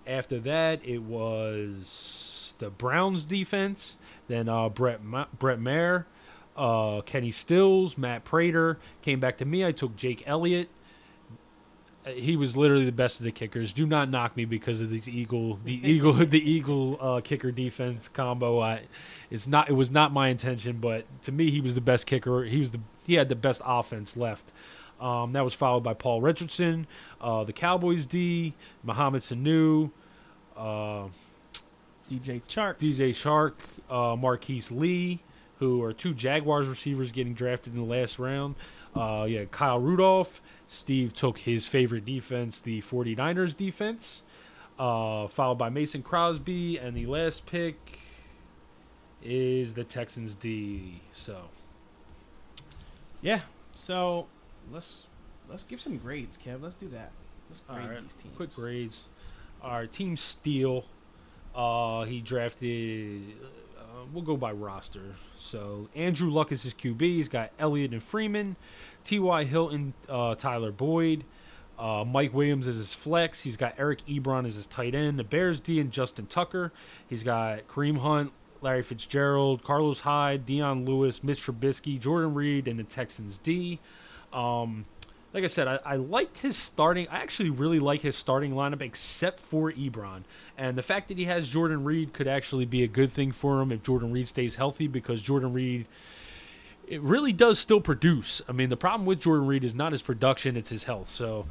After that, it was the Browns defense. Then Brett Maher, Kenny Stills, Matt Prater came back to me. I took Jake Elliott. He was literally the best of the kickers. Do not knock me because of the Eagle kicker defense combo. It was not my intention, but to me, he was the best kicker. He had the best offense left. That was followed by Paul Richardson, the Cowboys D, Mohamed Sanu, DJ Chark, Marquise Lee, who are 2 Jaguars receivers getting drafted in the last round. Kyle Rudolph. Steve took his favorite defense, the 49ers defense, followed by Mason Crosby, and the last pick is the Texans D. So let's give some grades, Kev. Let's do that. Let's grade these teams. Quick grades. All right, Team Steele. He drafted. We'll go by roster. So Andrew Luck is his QB. He's got Elliott and Freeman, T.Y. Hilton, Tyler Boyd, Mike Williams is his flex. He's got Eric Ebron as his tight end. The Bears D and Justin Tucker. He's got Kareem Hunt, Larry Fitzgerald, Carlos Hyde, Deion Lewis, Mitch Trubisky, Jordan Reed, and the Texans D. Like I said, I liked his starting. I actually really like his starting lineup, except for Ebron. And the fact that he has Jordan Reed could actually be a good thing for him if Jordan Reed stays healthy, because Jordan Reed, it really does still produce. I mean, the problem with Jordan Reed is not his production, it's his health. So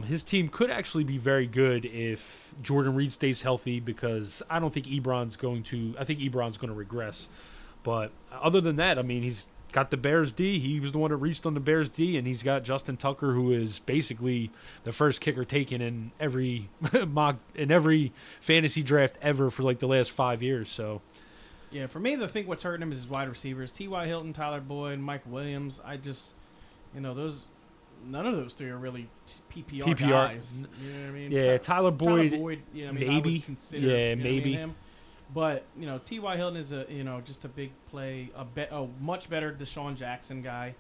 his team could actually be very good if Jordan Reed stays healthy, because I think Ebron's going to regress. But other than that, I mean, he's got the Bears D. He was the one that reached on the Bears D, and he's got Justin Tucker, who is basically the first kicker taken in every fantasy draft ever for like the last 5 years. So, yeah, for me, what's hurting him is his wide receivers: T.Y. Hilton, Tyler Boyd, Mike Williams. I just, none of those 3 are really PPR guys. You know what I mean? Yeah, Tyler Boyd maybe. Maybe. Him. But T.Y. Hilton is just a big play, a much better Deshaun Jackson guy,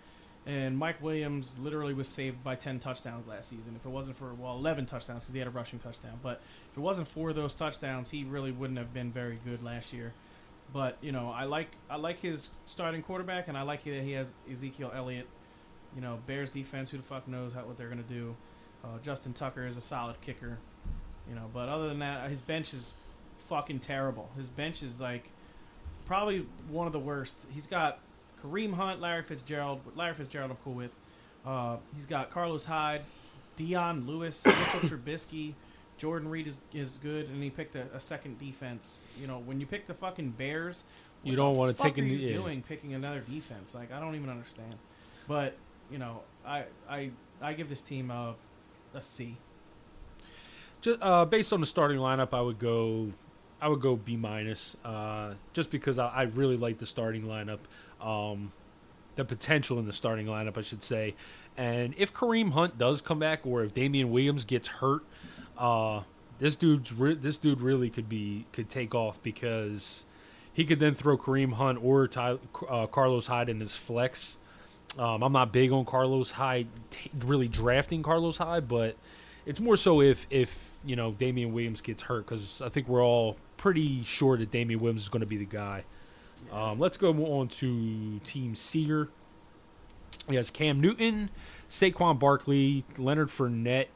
and Mike Williams literally was saved by 10 touchdowns last season. If it wasn't for 11 touchdowns, because he had a rushing touchdown, but if it wasn't for those touchdowns, he really wouldn't have been very good last year. But I like his starting quarterback, and I like that he has Ezekiel Elliott. Bears defense, who the fuck knows what they're gonna do. Justin Tucker is a solid kicker, but other than that, his bench is fucking terrible. His bench is like probably one of the worst. He's got Kareem Hunt, Larry Fitzgerald I'm cool with. He's got Carlos Hyde, Deion Lewis, Mitchell Trubisky, Jordan Reed is good, and he picked a second defense. When you pick the fucking Bears, you don't want to take what are you doing picking another defense? Like, I don't even understand. But I give this team a C. Just based on the starting lineup, I would go B minus, just because I really like the starting lineup, the potential in the starting lineup, I should say. And if Kareem Hunt does come back, or if Damian Williams gets hurt, this dude really could take off, because he could then throw Kareem Hunt or Carlos Hyde in his flex. I'm not big on Carlos Hyde, really drafting Carlos Hyde, but it's more so if Damian Williams gets hurt, because I think we're all pretty sure that Damian Williams is going to be the guy. Let's go on to Team Seager. He has Cam Newton, Saquon Barkley, Leonard Fournette,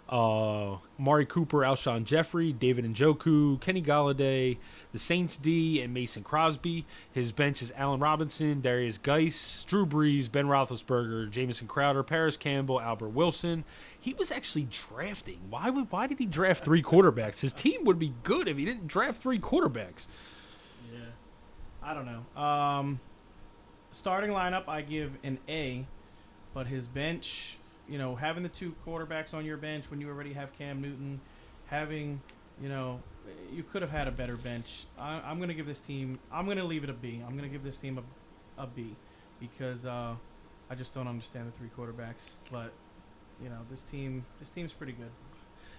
Amari Cooper, Alshon Jeffrey, David Njoku, Kenny Galladay, the Saints D, and Mason Crosby. His bench is Allen Robinson, Darius Geis, Drew Brees, Ben Roethlisberger, Jamison Crowder, Paris Campbell, Albert Wilson. He was actually drafting. Why did he draft 3 quarterbacks? His team would be good if he didn't draft 3 quarterbacks. Yeah, I don't know. Starting lineup, I give an A, but his bench, having the 2 quarterbacks on your bench when you already have Cam Newton, you could have had a better bench. I'm going to give this team, I'm going to leave it a B. I'm going to give this team a B because I just don't understand the 3 quarterbacks. But, this team's pretty good.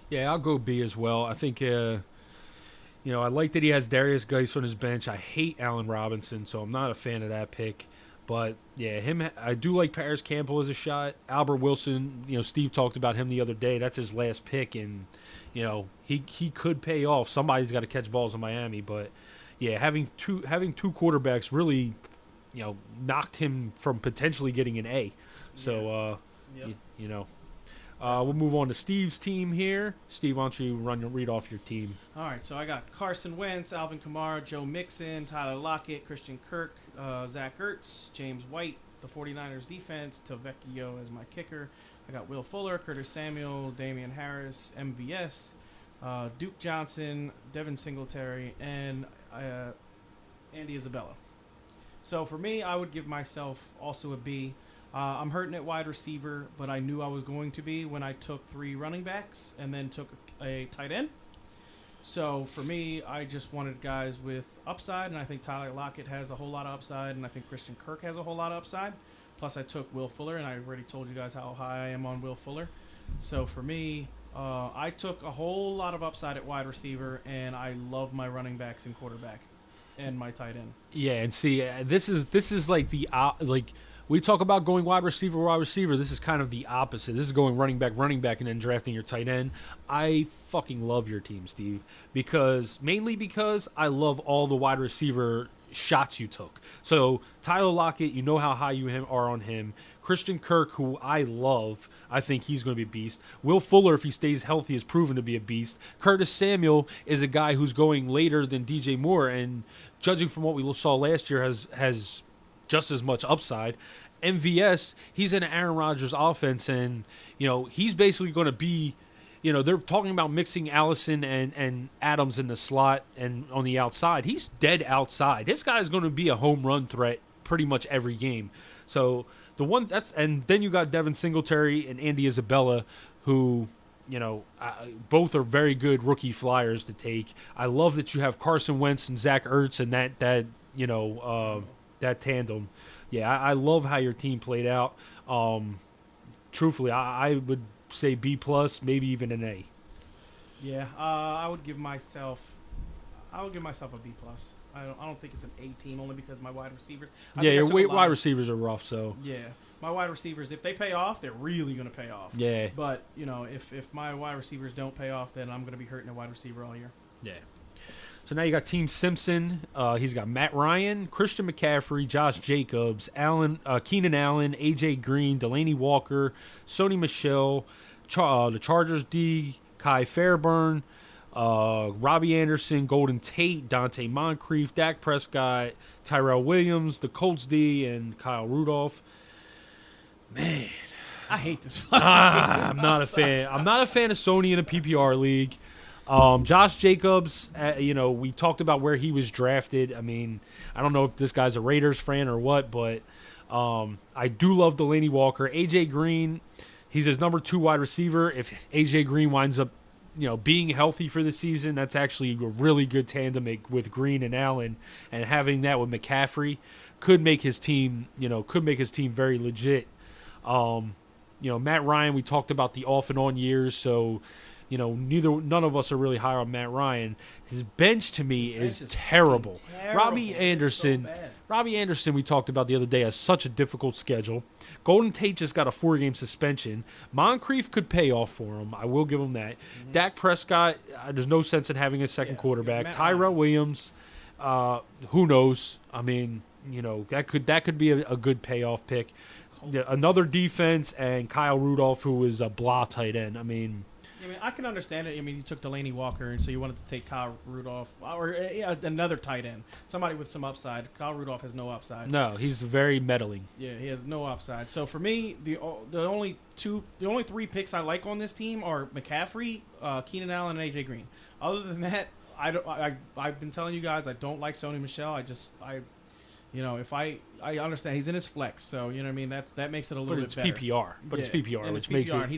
Yeah, I'll go B as well. I think, I like that he has Darius Geis on his bench. I hate Allen Robinson, so I'm not a fan of that pick. But, yeah, I do like Paris Campbell as a shot. Albert Wilson, Steve talked about him the other day. That's his last pick, and, he could pay off. Somebody's got to catch balls in Miami. But, yeah, having two quarterbacks really, knocked him from potentially getting an A. So, we'll move on to Steve's team here. Steve, why don't you read off your team? All right, so I got Carson Wentz, Alvin Kamara, Joe Mixon, Tyler Lockett, Christian Kirk, Zach Ertz, James White, the 49ers defense, Tavecchio as my kicker. I got Will Fuller, Curtis Samuel, Damian Harris, MVS, Duke Johnson, Devin Singletary, and Andy Isabella. So for me, I would give myself also a B. I'm hurting at wide receiver, but I knew I was going to be when I took 3 running backs and then took a tight end. So for me, I just wanted guys with upside, and I think Tyler Lockett has a whole lot of upside, and I think Christian Kirk has a whole lot of upside. Plus, I took Will Fuller, and I already told you guys how high I am on Will Fuller. So for me, I took a whole lot of upside at wide receiver, and I love my running backs and quarterback and my tight end. Yeah, and see, this is like the we talk about going wide receiver. This is kind of the opposite. This is going running back, and then drafting your tight end. I fucking love your team, Steve, mainly because I love all the wide receiver shots you took. So Tyler Lockett, you know how high you are on him. Christian Kirk, who I love, I think he's going to be a beast. Will Fuller, if he stays healthy, has proven to be a beast. Curtis Samuel is a guy who's going later than DJ Moore, and judging from what we saw last year, has just as much upside. MVS, he's in Aaron Rodgers offense, and he's basically going to be, they're talking about mixing Allison and Adams in the slot and on the outside. He's dead outside. This guy's going to be a home run threat pretty much every game. So and then you got Devin Singletary and Andy Isabella, who both are very good rookie flyers to take. I love that you have Carson Wentz and Zach Ertz and that tandem. Yeah, I love how your team played out. Truthfully, I would say B+, maybe even an A. Yeah, I would give myself a B+. I don't think it's an A team only because my wide receivers. Your wide receivers are rough. So yeah, my wide receivers, if they pay off, they're really going to pay off. Yeah. But if my wide receivers don't pay off, then I'm going to be hurting a wide receiver all year. Yeah. So now you got Team Simpson. He's got Matt Ryan, Christian McCaffrey, Josh Jacobs, Keenan Allen, AJ Green, Delaney Walker, Sony Michel, the Chargers D, Kai Fairburn, Robbie Anderson, Golden Tate, Dante Moncrief, Dak Prescott, Tyrell Williams, the Colts D, and Kyle Rudolph. Man, I hate this. I'm not a fan. I'm not a fan of Sony in a PPR league. Josh Jacobs, we talked about where he was drafted. I mean, I don't know if this guy's a Raiders fan or what, but I do love Delaney Walker. AJ Green, he's his number 2 wide receiver. If AJ Green winds up, being healthy for the season, that's actually a really good tandem with Green and Allen, and having that with McCaffrey could make his team, very legit. Matt Ryan, we talked about the off and on years, so none of us are really high on Matt Ryan. His bench to me is terrible. terrible. Robbie Anderson, we talked about the other day, has such a difficult schedule. Golden Tate just got a 4-game suspension. Moncrief could pay off for him. I will give him that. Mm-hmm. Dak Prescott, there's no sense in having a second quarterback. Tyrell Williams, who knows? I mean, that could be a good payoff pick. Another defense, and Kyle Rudolph, who is a blah tight end. I mean, I can understand it. I mean, you took Delaney Walker, and so you wanted to take Kyle Rudolph or another tight end, somebody with some upside. Kyle Rudolph has no upside. No, he's very meddling. Yeah, he has no upside. So for me, the only 3 picks I like on this team are McCaffrey, Keenan Allen, and AJ Green. Other than that, I've been telling you guys I don't like Sony Michel. If I understand he's in his flex, so you know what I mean. That makes it a little bit better. PPR, but it's PPR, which makes it.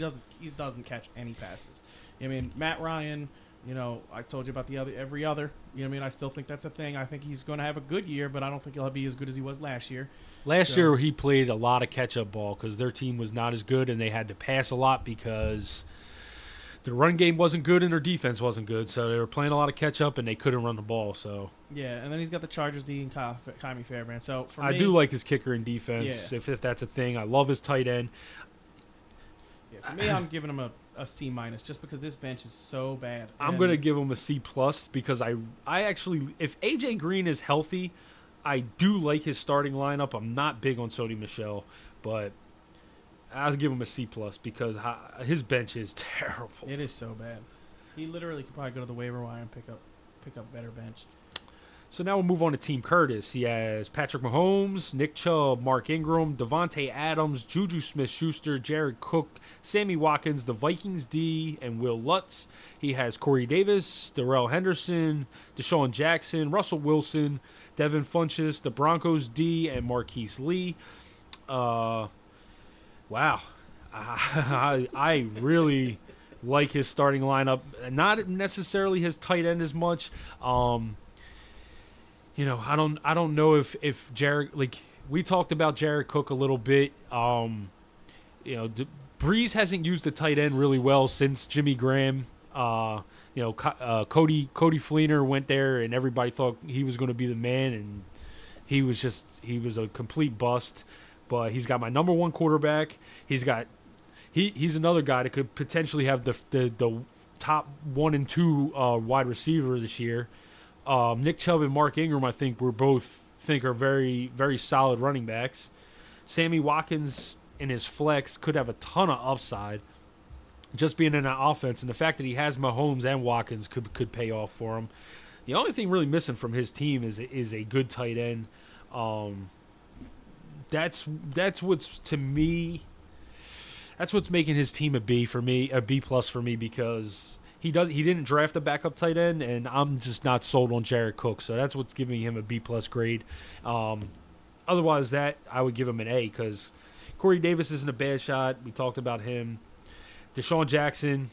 He doesn't catch any passes. I mean, Matt Ryan. I told you about every other. You know what I mean. I still think that's a thing. I think he's going to have a good year, but I don't think he'll be as good as he was last year. Last year he played a lot of catch-up ball because their team was not as good, and they had to pass a lot because their run game wasn't good and their defense wasn't good, so they were playing a lot of catch-up and they couldn't run the ball. So yeah, and then he's got the Chargers D and Kyrie Fairbairn. So for me, I do like his kicker and defense, if that's a thing. I love his tight end. Yeah, for me, I'm giving him a C- just because this bench is so bad. I'm going to give him a C+ because I actually, if AJ Green is healthy, I do like his starting lineup. I'm not big on Sony Michel, but I'll give him a C+ because his bench is terrible. It is so bad. He literally could probably go to the waiver wire and pick up a better bench. So now we'll move on to Team Curtis. He has Patrick Mahomes, Nick Chubb, Mark Ingram, Devontae Adams, Juju Smith-Schuster, Jared Cook, Sammy Watkins, the Vikings D, and Will Lutz. He has Corey Davis, Darrell Henderson, Deshaun Jackson, Russell Wilson, Devin Funchess, the Broncos D, and Marquise Lee. Wow. I really like his starting lineup. Not necessarily his tight end as much. I don't know if Jared, like we talked about Jared Cook a little bit. Breeze hasn't used the tight end really well since Jimmy Graham. Cody Fleener went there and everybody thought he was going to be the man, and he was a complete bust. But he's got my number one quarterback. He's another guy that could potentially have the top 1 and 2 wide receiver this year. Nick Chubb and Mark Ingram, I think, are very, very solid running backs. Sammy Watkins in his flex could have a ton of upside just being in that offense, and the fact that he has Mahomes and Watkins could pay off for him. The only thing really missing from his team is a good tight end. That's what's making his team a B+ for me, because he didn't draft a backup tight end, and I'm just not sold on Jared Cook, so that's what's giving him a B+ grade. Otherwise, that I would give him an A, because Corey Davis isn't a bad shot. We talked about him. Deshaun Jackson,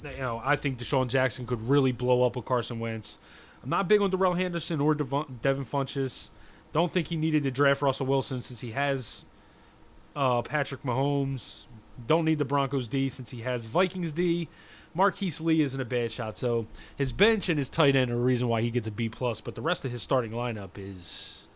I think Deshaun Jackson could really blow up with Carson Wentz. I'm not big on Darrell Henderson or Devin Funchess. Don't think he needed to draft Russell Wilson since he has Patrick Mahomes. Don't need the Broncos D since he has Vikings D. Marquise Lee isn't a bad shot. So his bench and his tight end are the reason why he gets a B+, but the rest of his starting lineup is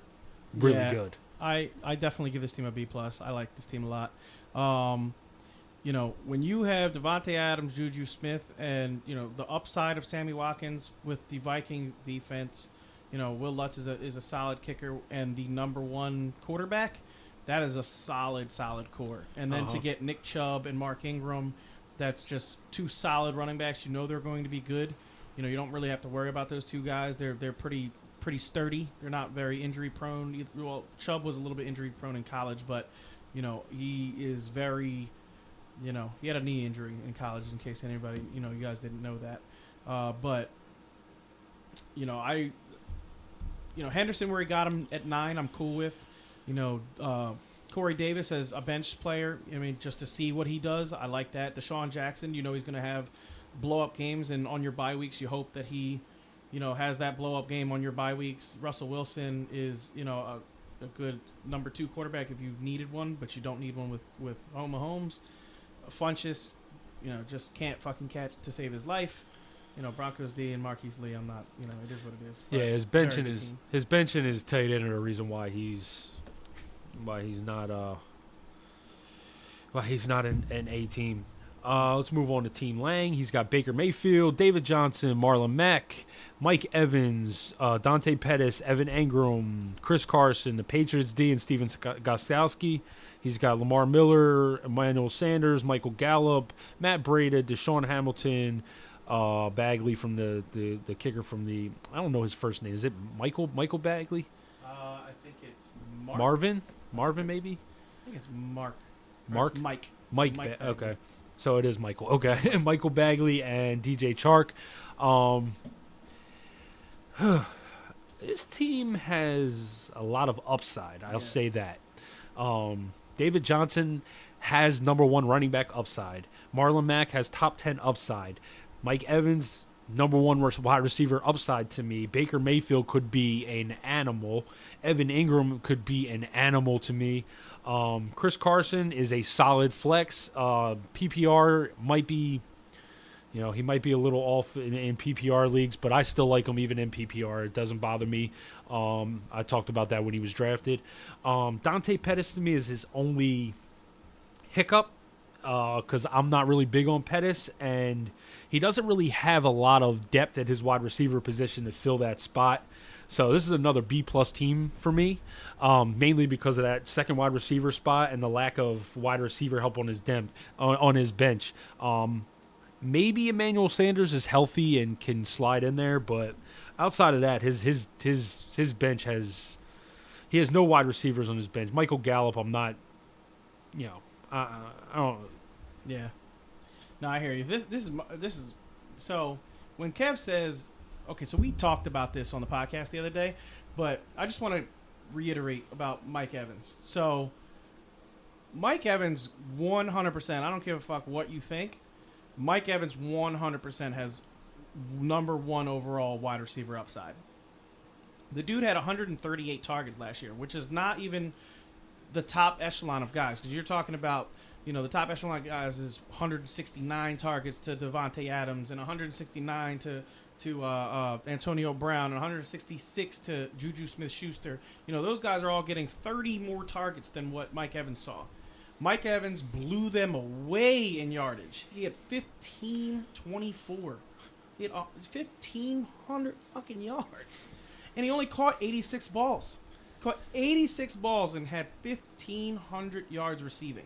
really good. I definitely give this team a B+. I like this team a lot. When you have Devontae Adams, Juju Smith, and, the upside of Sammy Watkins with the Viking defense, Will Lutz is a solid kicker and the number 1 quarterback, that is a solid core. And then to get Nick Chubb and Mark Ingram, that's just 2 solid running backs. They're going to be good. You don't really have to worry about those 2 guys. They're pretty sturdy. They're not very injury prone. Well, Chubb was a little bit injury prone in college, but he is very, he had a knee injury in college, in case anybody, you guys didn't know that. But Henderson, where he got him at 9, I'm cool with. Corey Davis as a bench player, just to see what he does, I like that. Deshaun Jackson, he's going to have blow-up games, and on your bye weeks, you hope that he, has that blow-up game on your bye weeks. Russell Wilson is, a good number 2 quarterback if you needed one, but you don't need one with Mahomes. Funchess, just can't fucking catch to save his life. Broncos D and Marquise Lee. I'm not. It is what it is. Yeah, his bench and his tight end are the reason why he's not an A team. Let's move on to Team Lang. He's got Baker Mayfield, David Johnson, Marlon Mack, Mike Evans, Dante Pettis, Evan Engram, Chris Carson, the Patriots D, and Steven Gostkowski. He's got Lamar Miller, Emmanuel Sanders, Michael Gallup, Matt Breida, Deshaun Hamilton, Bagley from the kicker from the, I don't know his first name. Is it Michael Bagley? I think it's Mark. Marvin maybe? I think it's Mark. Mike. Okay. So it is Michael. Okay. Michael Bagley and DJ Chark. This team has a lot of upside. I'll say that. David Johnson has number 1 running back upside. Marlon Mack has top 10 upside. Mike Evans, number 1 wide receiver upside to me. Baker Mayfield could be an animal. Evan Engram could be an animal to me. Chris Carson is a solid flex. PPR might be, he might be a little off in PPR leagues, but I still like him even in PPR. It doesn't bother me. I talked about that when he was drafted. Dante Pettis to me is his only hiccup because I'm not really big on Pettis, and he doesn't really have a lot of depth at his wide receiver position to fill that spot. So this is another B-plus team for me, mainly because of that second wide receiver spot and the lack of wide receiver help on his on his bench. Maybe Emmanuel Sanders is healthy and can slide in there, but outside of that, his bench has no wide receivers on his bench. Michael Gallup, I'm not, I don't. Yeah. No, I hear you. This is so when Kev says. Okay, so we talked about this on the podcast the other day, but I just want to reiterate about Mike Evans. So, Mike Evans, 100%, I don't give a fuck what you think, Mike Evans 100% has number 1 overall wide receiver upside. The dude had 138 targets last year, which is not even the top echelon of guys, because you're talking about, the top echelon of guys is 169 targets to Devontae Adams and 169 to Antonio Brown and 166 to Juju Smith-Schuster. Those guys are all getting 30 more targets than what Mike Evans saw. Mike Evans blew them away in yardage. He had 1,524. He had 1,500 fucking yards. And he only caught 86 balls. Caught 86 balls and had 1,500 yards receiving.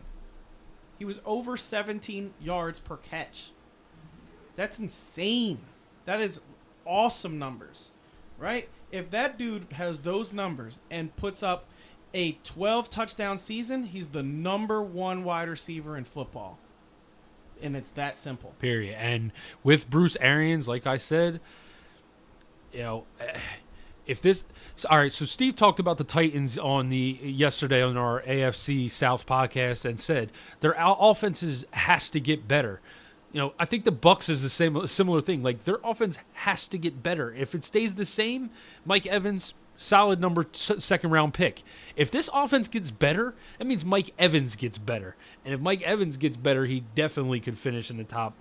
He was over 17 yards per catch. That's insane. That is awesome numbers, right? If that dude has those numbers and puts up a 12 touchdown season, he's the number 1 wide receiver in football. And it's that simple. Period. And with Bruce Arians, like I said, if this, all right. So Steve talked about the Titans yesterday on our AFC South podcast and said their offenses has to get better. I think the Bucs is the similar thing. Like, their offense has to get better. If it stays the same, Mike Evans, solid second round pick. If this offense gets better, that means Mike Evans gets better. And if Mike Evans gets better, he definitely could finish in the top.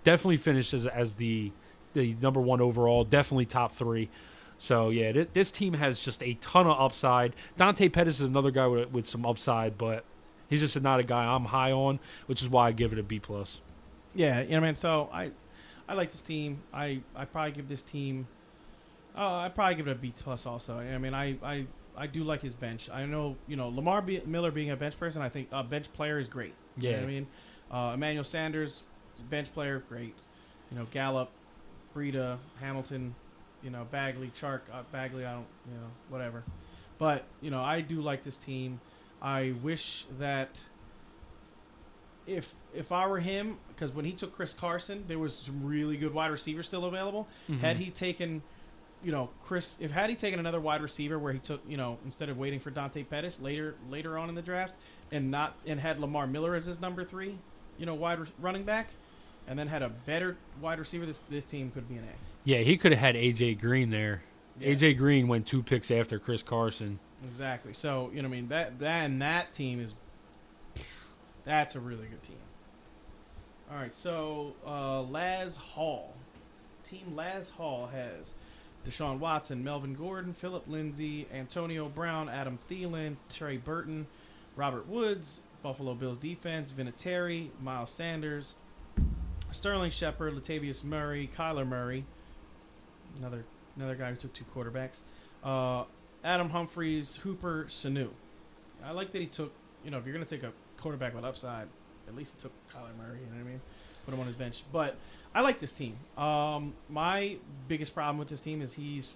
Definitely finish as the number 1 overall. Definitely top 3. So yeah, this team has just a ton of upside. Dante Pettis is another guy with some upside, but he's just not a guy I'm high on, which is why I give it a B+. Yeah, man. So I like this team. I probably give this team. I probably give it a B+ also. I mean, I do like his bench. I know Lamar Miller being a bench person. I think a bench player is great. Yeah. You know what I mean, Emmanuel Sanders, bench player, great. Gallup, Breida, Hamilton, Bagley, Chark, Bagley. I don't, whatever. But I do like this team. I wish that. If I were him, because when he took Chris Carson, there was some really good wide receivers still available. Mm-hmm. Had he taken, had he taken another wide receiver where he took, instead of waiting for Dante Pettis later on in the draft, and had Lamar Miller as his number 3, running back, and then had a better wide receiver, this team could be an A. Yeah, he could have had AJ Green there. Yeah. AJ Green went 2 picks after Chris Carson. Exactly. So that team is. That's a really good team. All right, so Laz Hall. Team Laz Hall has Deshaun Watson, Melvin Gordon, Philip Lindsay, Antonio Brown, Adam Thielen, Trey Burton, Robert Woods, Buffalo Bills defense, Vinatieri, Miles Sanders, Sterling Shepard, Latavius Murray, Kyler Murray, another guy who took 2 quarterbacks, Adam Humphries, Hooper, Sanu. I like that he took, if you're going to take a quarterback with upside, at least he took Kyler Murray, you know what I mean? Put him on his bench. But I like this team. My biggest problem with this team is his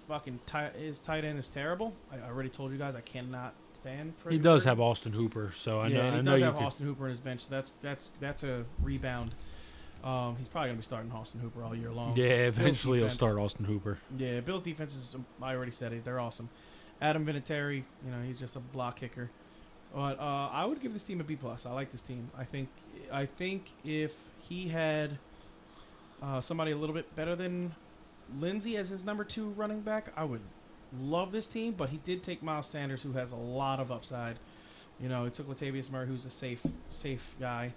tight end is terrible. I already told you guys I cannot stand Freddie. He does have Austin Hooper, so I know. Yeah, he I know does you have could, Austin Hooper in his bench. So that's a rebound. He's probably gonna be starting Austin Hooper all year long. yeah, eventually he'll defense. start Austin Hooper. Yeah, Bills defense is. I already said it. They're awesome. Adam Vinatieri, he's just a block kicker. But I would give this team a B+. I like this team. I think if he had somebody a little bit better than Lindsey as his number 2 running back, I would love this team. But he did take Miles Sanders, who has a lot of upside. He took Latavius Murray, who's a safe guy.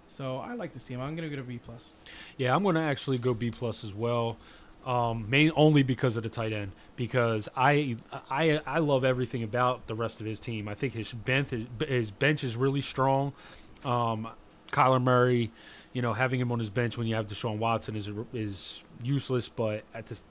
So I like this team. I'm going to give it a B+. Yeah, I'm going to actually go B+ as well. Only because of the tight end. Because I love everything about the rest of his team. I think his bench is really strong. Kyler Murray, having him on his bench when you have Deshaun Watson is useless. But at this,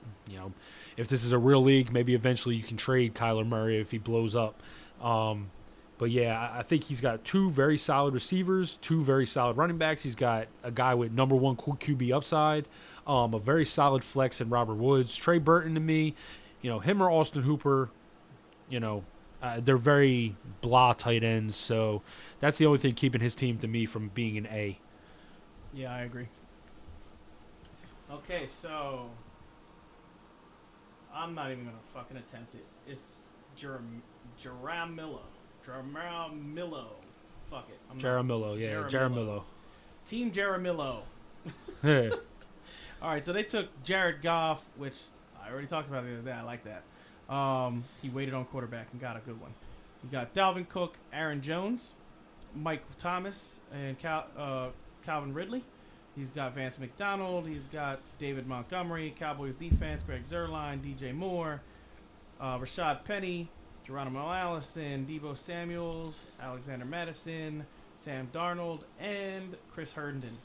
if this is a real league, maybe eventually you can trade Kyler Murray if he blows up. But yeah, I think he's got 2 very solid receivers, 2 very solid running backs. He's got a guy with number 1 QB upside, a very solid flex in Robert Woods. Trey Burton to me, him or Austin Hooper, they're very blah tight ends. So that's the only thing keeping his team to me from being an A. Yeah, I agree. Okay, so I'm not even going to fucking attempt it. It's Jaramillo. Fuck it. Jaramillo, yeah. Jaramillo. Team Jaramillo. All right, so they took Jared Goff, which I already talked about the other day. I like that. He waited on quarterback and got a good one. You got Dalvin Cook, Aaron Jones, Mike Thomas, and Calvin Ridley. He's got Vance McDonald. He's got David Montgomery, Cowboys defense, Greg Zuerlein, DJ Moore, Rashad Penny, Geronimo Allison, Deebo Samuels, Alexander Madison, Sam Darnold, and Chris Herndon.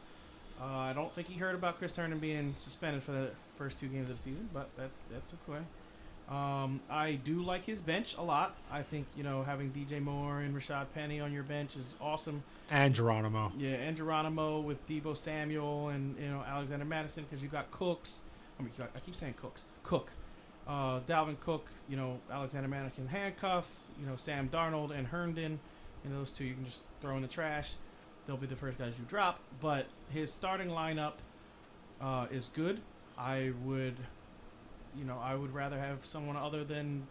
I don't think he heard about Chris Herndon being suspended for the first 2 games of the season, but that's okay. I do like his bench a lot. I think, having DJ Moore and Rashad Penny on your bench is awesome. And Geronimo. Yeah, and Geronimo with Deebo Samuel and, Alexander Madison, because you got Cooks. I keep saying Cooks. Cook. Dalvin Cook, Alexander Madison handcuff, Sam Darnold and Herndon. Those 2 you can just throw in the trash. They'll be the first guys you drop. But his starting lineup is good. I would rather have someone other than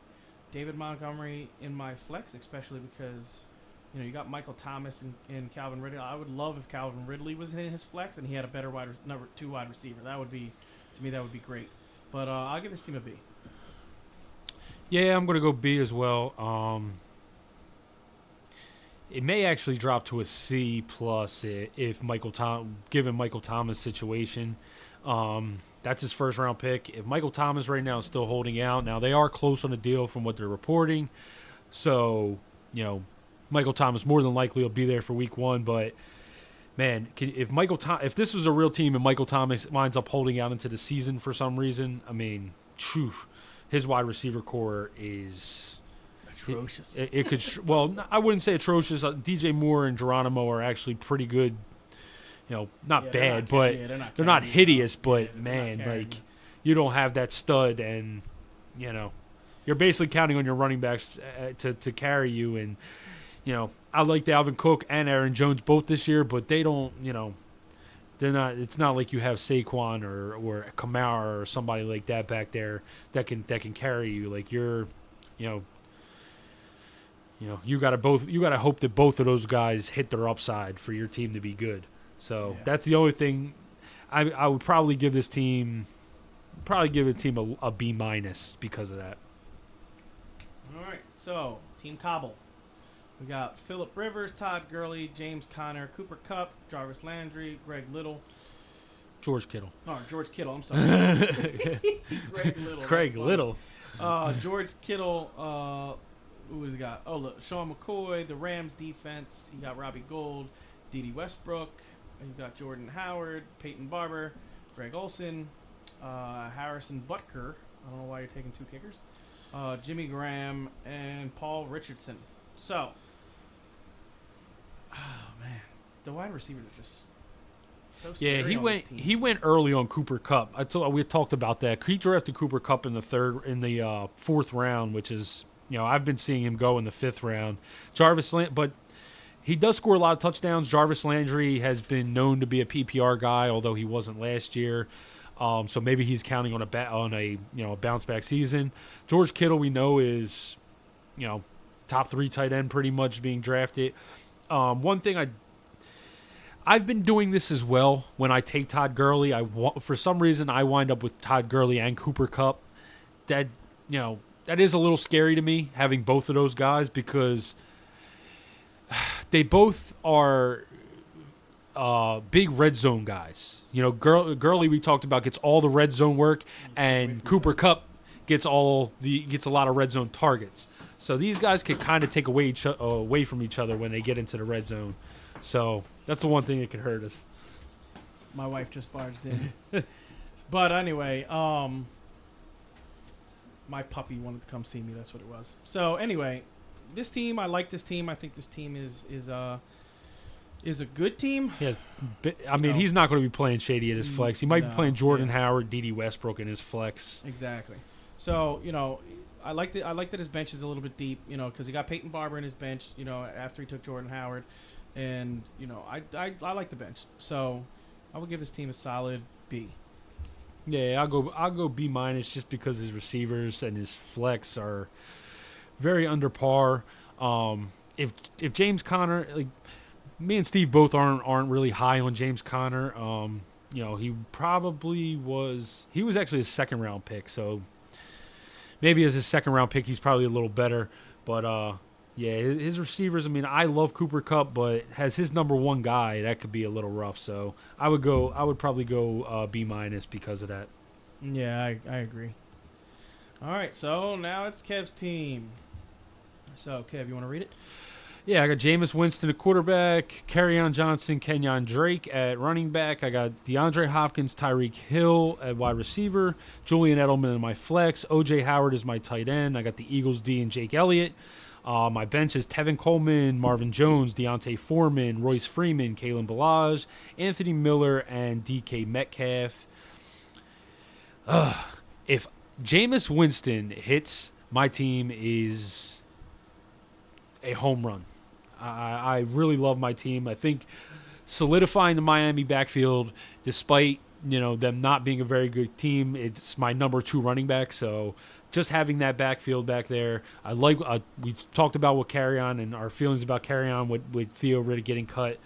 David Montgomery in my flex, especially because, you got Michael Thomas and Calvin Ridley. I would love if Calvin Ridley was in his flex and he had a better number 2 wide receiver. That would be great. But I'll give this team a B. Yeah, I'm going to go B as well. It may actually drop to a C+ if given Michael Thomas' situation. That's his first round pick. If Michael Thomas right now is still holding out, now they are close on the deal from what they're reporting. So, Michael Thomas more than likely will be there for week 1. But man, if this was a real team and Michael Thomas winds up holding out into the season for some reason, his wide receiver core is atrocious. It could I wouldn't say atrocious. DJ Moore and Geronimo are actually pretty good. Not bad, but they're not hideous. But man, you don't have that stud, and you're basically counting on your running backs to carry you. And I like Dalvin Cook and Aaron Jones both this year, but they don't. They're not. It's not like you have Saquon or Kamara or somebody like that back there that can carry you. Like you got to hope that both of those guys hit their upside for your team to be good. So that's the only thing. I would probably give this team a B- because of that. All right, so Team Cobble. We got Phillip Rivers, Todd Gurley, James Conner, Cooper Kupp, Jarvis Landry, Greg Little. George Kittle. Oh, George Kittle. I'm sorry. Greg Little. Greg Little. George Kittle. Who has he got? Oh, look, Sean McCoy, the Rams defense. He got Robbie Gould, Dede Westbrook. He's got Jordan Howard, Peyton Barber, Greg Olson, Harrison Butker. I don't know why you're taking 2 kickers. Jimmy Graham and Paul Richardson. So, oh man, the wide receivers are just so scary. Yeah, he went early on Cooper Kupp. We talked about that. He drafted Cooper Kupp in the 4th round, which is, I've been seeing him go in the 5th round. But he does score a lot of touchdowns. Jarvis Landry has been known to be a PPR guy, although he wasn't last year. So maybe he's counting on a bounce back season. George Kittle, we know, is top 3 tight end pretty much being drafted. One thing I've been doing this as well. When I take Todd Gurley, for some reason I wind up with Todd Gurley and Cooper Kupp. That is a little scary to me, having both of those guys, because they both are big red zone guys. Gurley, we talked about, gets all the red zone work, and Cooper Kupp gets a lot of red zone targets. So these guys could kind of take away from each other when they get into the red zone. So that's the one thing that could hurt us. My wife just barged in. But anyway, my puppy wanted to come see me. That's what it was. So anyway, this team, I like this team. I think this team is a good team. He's not going to be playing Shady at his flex. He might be playing Jordan Howard, Dede Westbrook in his flex. Exactly. So, I like that his bench is a little bit deep, because he got Peyton Barber in his bench, after he took Jordan Howard. And, I like the bench. So, I would give this team a solid B. Yeah, I'll go B- just because his receivers and his flex are very under par. If James Conner, me and Steve both aren't really high on James Conner. He was actually a 2nd round pick, so maybe as his 2nd round pick he's probably a little better. But his receivers, I love Cooper Kupp, but as his number 1 guy, that could be a little rough. So I would probably go B- because of that. Yeah, I agree. All right, so now it's Kev's team. So Kev, you want to read it? Yeah, I got Jameis Winston at quarterback, Kerryon Johnson, Kenyon Drake at running back. I got DeAndre Hopkins, Tyreek Hill at wide receiver, Julian Edelman in my flex, O.J. Howard is my tight end. I got the Eagles D and Jake Elliott. My bench is Tevin Coleman, Marvin Jones, Deontay Foreman, Royce Freeman, Kalen Ballage, Anthony Miller, and DK Metcalf. If Jameis Winston hits, my team is a home run. I really love my team. I think solidifying the Miami backfield, despite them not being a very good team, it's my number 2 running back. So just having that backfield back there, I like. We've talked about what Kerryon and our feelings about Kerryon with Theo really getting cut.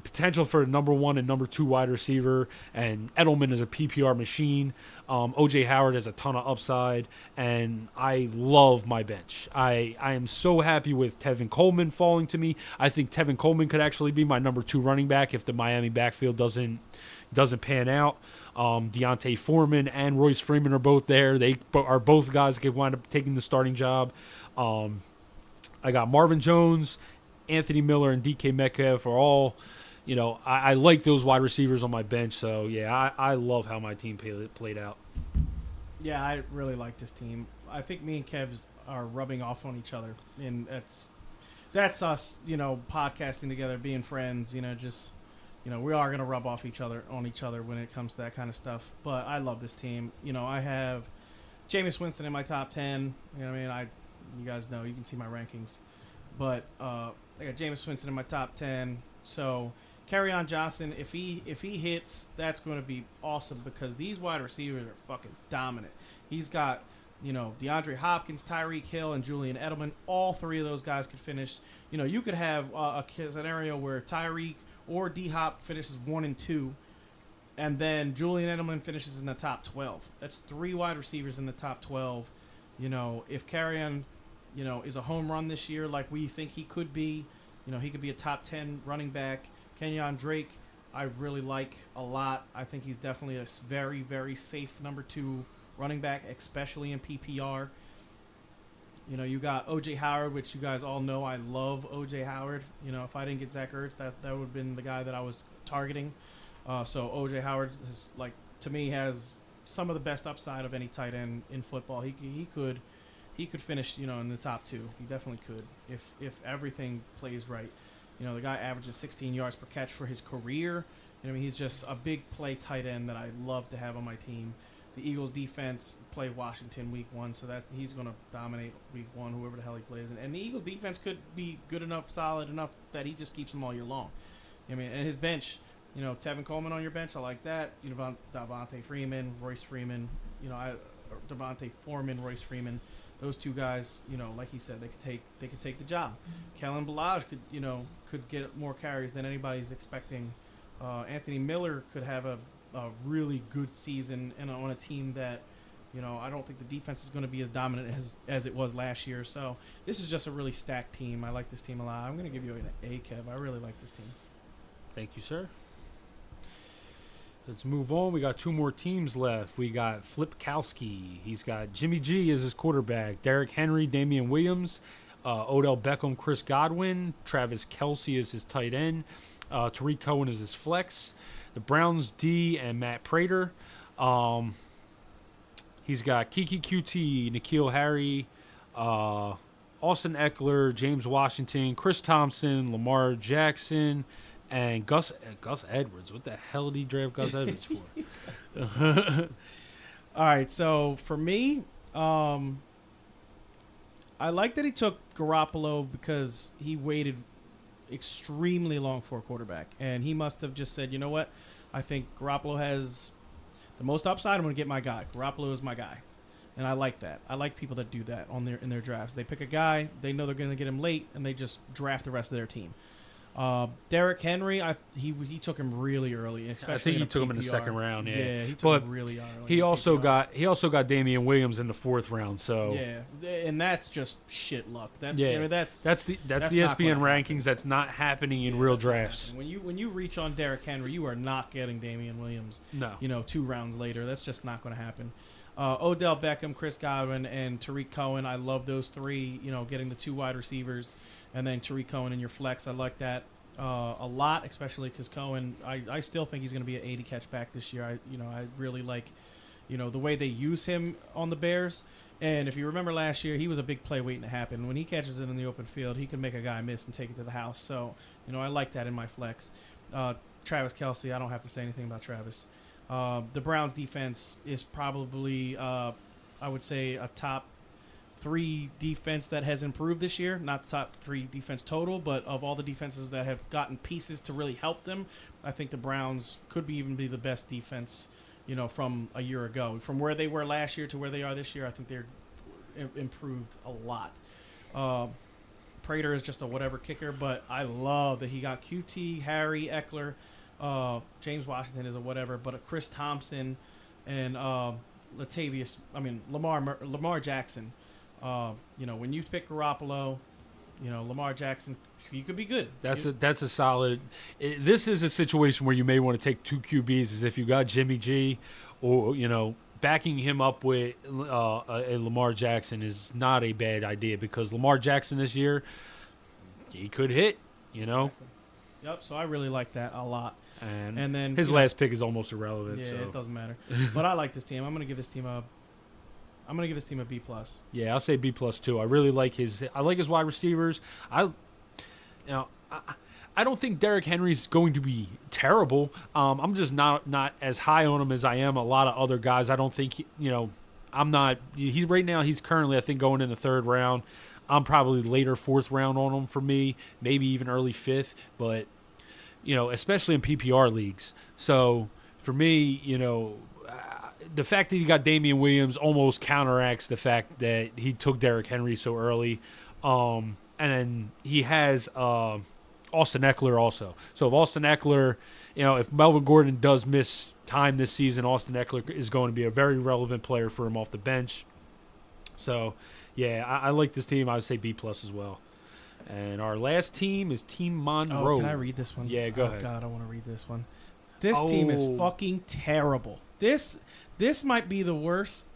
Potential for a number 1 and number 2 wide receiver, and Edelman is a PPR machine. O.J. Howard has a ton of upside, and I love my bench. I am so happy with Tevin Coleman falling to me. I think Tevin Coleman could actually be my number 2 running back if the Miami backfield doesn't pan out. Deontay Foreman and Royce Freeman are both there. They are both guys that could wind up taking the starting job. I got Marvin Jones, Anthony Miller, and DK Metcalf are all, I like those wide receivers on my bench. So, yeah, I love how my team played out. Yeah, I really like this team. I think me and Kevs are rubbing off on each other. And that's us, podcasting together, being friends, we are going to rub off on each other when it comes to that kind of stuff. But I love this team. I have Jameis Winston in my top 10. You guys know, you can see my rankings. But I got Jameis Winston in my top 10. So Kerryon Johnson, if he hits, that's going to be awesome because these wide receivers are fucking dominant. He's got, DeAndre Hopkins, Tyreek Hill, and Julian Edelman. All 3 of those guys could finish. You could have a scenario where Tyreek or D-Hop finishes 1 and 2, and then Julian Edelman finishes in the top 12. That's 3 wide receivers in the top 12. If Kerryon is a home run this year like we think he could be. He could be a top 10 running back. Kenyon Drake, I really like a lot. I think he's definitely a very, very safe number 2 running back, especially in PPR. You got O.J. Howard, which you guys all know I love O.J. Howard. If I didn't get Zach Ertz, that would have been the guy that I was targeting. So O.J. Howard is, to me, has some of the best upside of any tight end in football. He could finish, in the top 2. He definitely could if everything plays right. The guy averages 16 yards per catch for his career. He's just a big play tight end that I love to have on my team. The Eagles defense play Washington week 1, so that he's going to dominate week 1, whoever the hell he plays. And the Eagles defense could be good enough, solid enough that he just keeps them all year long. And his bench, Tevin Coleman on your bench, I like that. Devontae Freeman, Royce Freeman, Devontae Foreman, Royce Freeman. Those 2 guys, like he said, they could take the job. Kellen Balaj could get more carries than anybody's expecting. Anthony Miller could have a really good season and on a team that, I don't think the defense is going to be as dominant as it was last year. So this is just a really stacked team. I like this team a lot. I'm going to give you an A, Kev. I really like this team. Thank you, sir. Let's move on. We got 2 more teams left. We got Flipkowski. He's got Jimmy G as his quarterback, Derrick Henry, Damian Williams, Odell Beckham, Chris Godwin, Travis Kelce is his tight end, Tariq Cohen is his flex, the Browns D and Matt Prater. He's got Kiki QT, N'Keal Harry, Austin Eckler, James Washington, Chris Thompson, Lamar Jackson, and Gus Edwards. What the hell did he draft Gus Edwards for? All right, so for me, I like that he took Garoppolo because he waited extremely long for a quarterback. And he must have just said, you know what? I think Garoppolo has the most upside. I'm going to get my guy. Garoppolo is my guy. And I like that. I like people that do that in their drafts. They pick a guy, they know they're going to get him late, and they just draft the rest of their team. Derrick Henry, he took him really early. Especially I think he took him in the second round. Yeah, he took him really early. He also got Damian Williams in the 4th round. So yeah, and that's just shit luck. That's the ESPN rankings. That's not happening in real drafts. When you reach on Derrick Henry, you are not getting Damian Williams. No, 2 rounds later, that's just not going to happen. Odell Beckham, Chris Godwin, and Tariq Cohen. I love those 3. Getting the 2 wide receivers. And then Tariq Cohen in your flex. I like that a lot, especially because Cohen, I still think he's going to be an 80 catch back this year. I really like, the way they use him on the Bears. And if you remember last year, he was a big play waiting to happen. When he catches it in the open field, he can make a guy miss and take it to the house. So, I like that in my flex. Travis Kelce, I don't have to say anything about Travis. The Browns defense is probably, I would say, a top 3 defense that has improved this year. Not the top 3 defense total, but of all the defenses that have gotten pieces to really help them, I think the Browns could even be the best defense, from a year ago. From where they were last year to where they are this year, I think they're improved a lot. Prater is just a whatever kicker, but I love that he got QT, Harry, Eckler, James Washington is a whatever, but a Chris Thompson and Lamar Jackson. When you pick Garoppolo, Lamar Jackson, you could be good. That's a solid. This is a situation where you may want to take 2 QBs, as if you got Jimmy G, or backing him up with a Lamar Jackson is not a bad idea, because Lamar Jackson this year, he could hit. Yep. So I really like that a lot. And then his last pick is almost irrelevant. Yeah, so it doesn't matter. But I like this team. I'm gonna give this team a B+. Yeah, I'll say B+ too. I really like his wide receivers. I don't think Derrick Henry's going to be terrible. I'm just not as high on him as I am a lot of other guys. I don't think I'm not. He's right now. He's currently, I think, going in the 3rd round. I'm probably later 4th round on him for me, maybe even early 5th. But especially in PPR leagues. So for me, the fact that he got Damian Williams almost counteracts the fact that he took Derrick Henry so early. And then he has Austin Eckler also. So if Austin Eckler, if Melvin Gordon does miss time this season, Austin Eckler is going to be a very relevant player for him off the bench. So, yeah, I like this team. I would say B plus as well. And our last team is Team Monroe. Oh, can I read this one? Yeah, go ahead. Oh God, I want to read this one. This team is fucking terrible. This might be the worst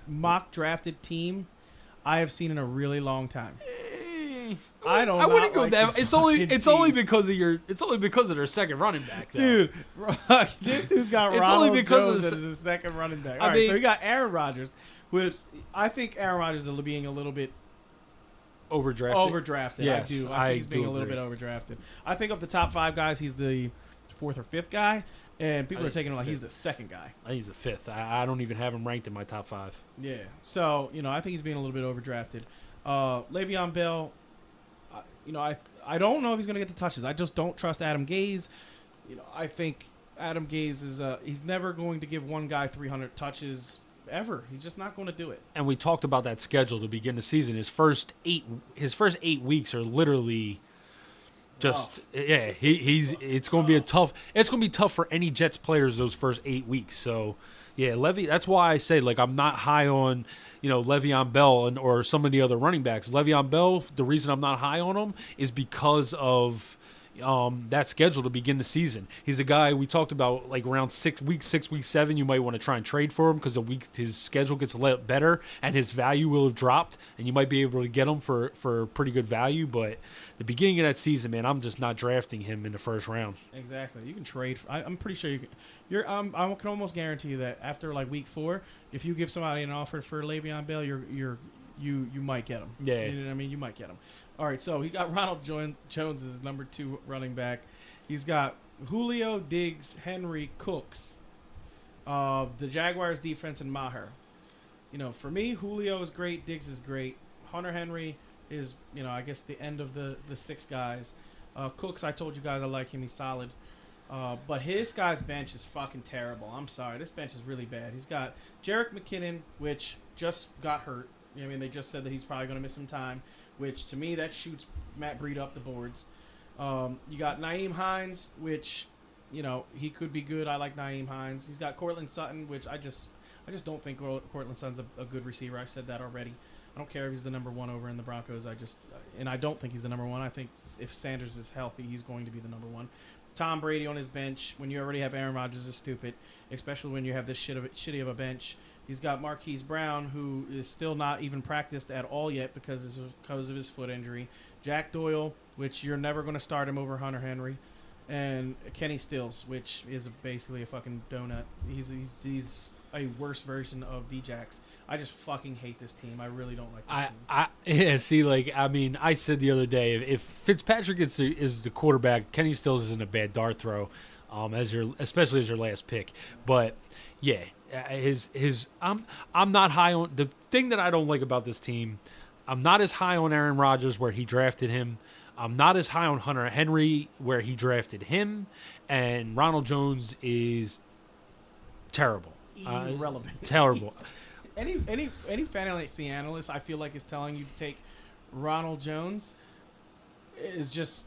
mock drafted team I have seen in a really long time. I wouldn't go like that. It's only because of their second running back, though. Dude, this dude's got It's Ronald only because Jones of as his second running back. I All right, mean- so we got Aaron Rodgers, which I think Aaron Rodgers is being a little bit overdrafted. Yes, I think he's being a little agree. bit overdrafted. I think of the top 5 guys, he's the 4th or 5th guy, and people I are think taking him he's like he's fifth. the second guy. I think he's the 5th. I don't even have him ranked in my top 5. Yeah. So, I think he's being a little bit overdrafted. Le'Veon Bell, I don't know if he's going to get the touches. I just don't trust Adam Gase. I think Adam Gase is he's never going to give one guy 300 touches ever. He's just not going to do it. And we talked about that schedule to begin the season. His first 8 weeks are literally just it's going to be it's going to be tough for any Jets players those first 8 weeks. So, yeah, that's why I say I'm not high on Le'Veon Bell or some of the other running backs. Le'Veon Bell, the reason I'm not high on him is because of that schedule to begin the season. He's a guy we talked about around 6 weeks, 7. You might want to try and trade for him because his schedule gets a little better and his value will have dropped, and you might be able to get him for pretty good value. But the beginning of that season, man, I'm just not drafting him in the first round. Exactly. You can trade. I'm pretty sure you can. I can almost guarantee you that after week 4, if you give somebody an offer for Le'Veon Bell, you might get him. Yeah. You know what I mean? You might get him. All right, so he got Ronald Jones as his number 2 running back. He's got Julio, Diggs, Henry, Cooks, the Jaguars defense, and Maher. For me, Julio is great. Diggs is great. Hunter Henry is, I guess the end of the 6 guys. Cooks, I told you guys I like him. He's solid. But his guy's bench is fucking terrible. I'm sorry. This bench is really bad. He's got Jerick McKinnon, which just got hurt. They just said that he's probably going to miss some time, which to me, that shoots Matt Breida up the boards. You got Nyheim Hines, which, he could be good. I like Nyheim Hines. He's got Cortland Sutton, which I just don't think Cortland Sutton's a good receiver. I said that already. I don't care if he's the number 1 over in the Broncos. I don't think he's the number 1. I think if Sanders is healthy, he's going to be the number 1. Tom Brady on his bench, when you already have Aaron Rodgers, is stupid, especially when you have this shitty of a bench. He's got Marquise Brown, who is still not even practiced at all yet because of his foot injury. Jack Doyle, which you're never going to start him over Hunter Henry. And Kenny Stills, which is basically a fucking donut. He's a worse version of D-Jax. I just fucking hate this team. I really don't like this team. I said the other day, if Fitzpatrick is the quarterback, Kenny Stills isn't a bad dart throw, especially as your last pick. But yeah, I'm not high on the thing that I don't like about this team. I'm not as high on Aaron Rodgers where he drafted him. I'm not as high on Hunter Henry where he drafted him, and Ronald Jones is terrible. Irrelevant. Terrible. Any fantasy analyst I feel like is telling you to take Ronald Jones is just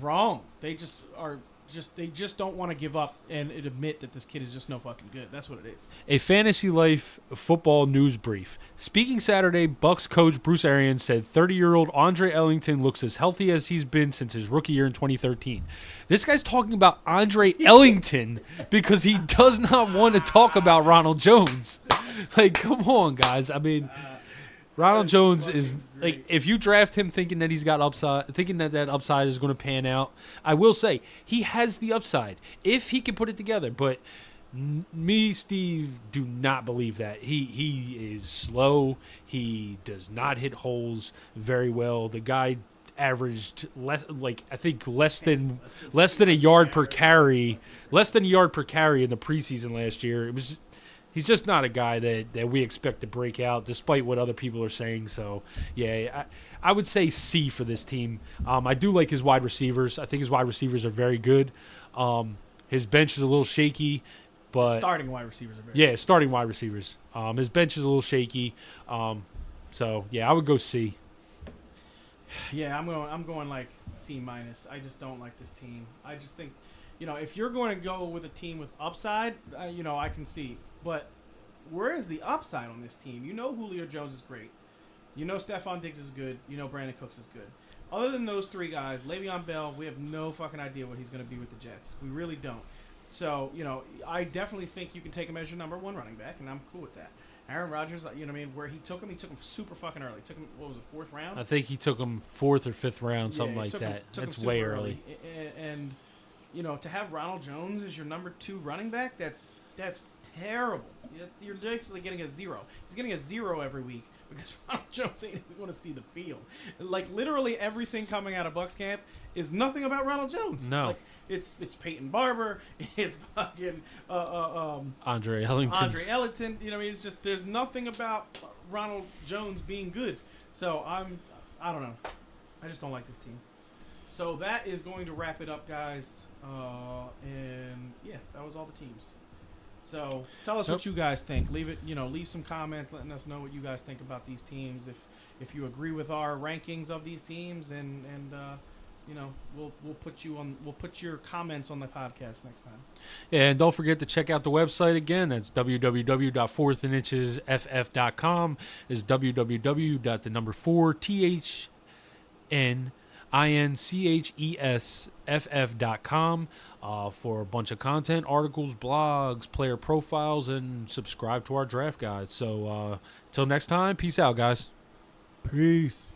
wrong. They just don't want to give up and admit that this kid is just no fucking good. That's what it is. A Fantasy Life football news brief. Speaking Saturday, Bucks coach Bruce Arians said 30-year-old Andre Ellington looks as healthy as he's been since his rookie year in 2013. This guy's talking about Andre Ellington because he does not want to talk about Ronald Jones. Come on, guys. Ronald Jones is if you draft him thinking that he's got upside, thinking that upside is going to pan out. I will say he has the upside if he can put it together. But me, Steve, do not believe that. He is slow. He does not hit holes very well. The guy averaged less than a yard per carry, less than a yard per carry in the preseason last year. He's just not a guy that we expect to break out, despite what other people are saying. So, yeah, I would say C for this team. I do like his wide receivers. I think his wide receivers are very good. His bench is a little shaky, but starting wide receivers are very good. Starting wide receivers. His bench is a little shaky. So, yeah, I would go C. Yeah, I'm going like C minus. I just don't like this team. I just think, if you're going to go with a team with upside, I can see. But where is the upside on this team? Julio Jones is great. You know Stephon Diggs is good. You know Brandon Cooks is good. Other than those three guys, Le'Veon Bell, we have no fucking idea what he's going to be with the Jets. We really don't. So, I definitely think you can take him as your number one running back, and I'm cool with that. Aaron Rodgers, you know what I mean? Where he took him super fucking early. Took him, what was it, fourth round? I think he took him fourth or fifth round, something like that. That's way early. And, to have Ronald Jones as your number two running back, that's terrible. You're basically getting a zero. He's getting a zero every week because Ronald Jones ain't even going to see the field. Like, literally everything coming out of Bucs camp is nothing about Ronald Jones. No. Like, it's Peyton Barber. It's fucking Andre Ellington. You know what I mean? It's just there's nothing about Ronald Jones being good. So I don't know. I just don't like this team. So that is going to wrap it up, guys. And yeah, that was all the teams. So tell us what you guys think. Leave some comments letting us know what you guys think about these teams. If you agree with our rankings of these teams, and we'll put your comments on the podcast next time. Yeah, and don't forget to check out the website again. That's www.fourthandinchesff.com. Is www.4thandinchesff.com for a bunch of content, articles, blogs, player profiles, and subscribe to our draft guide. So until next time, peace out, guys. Peace.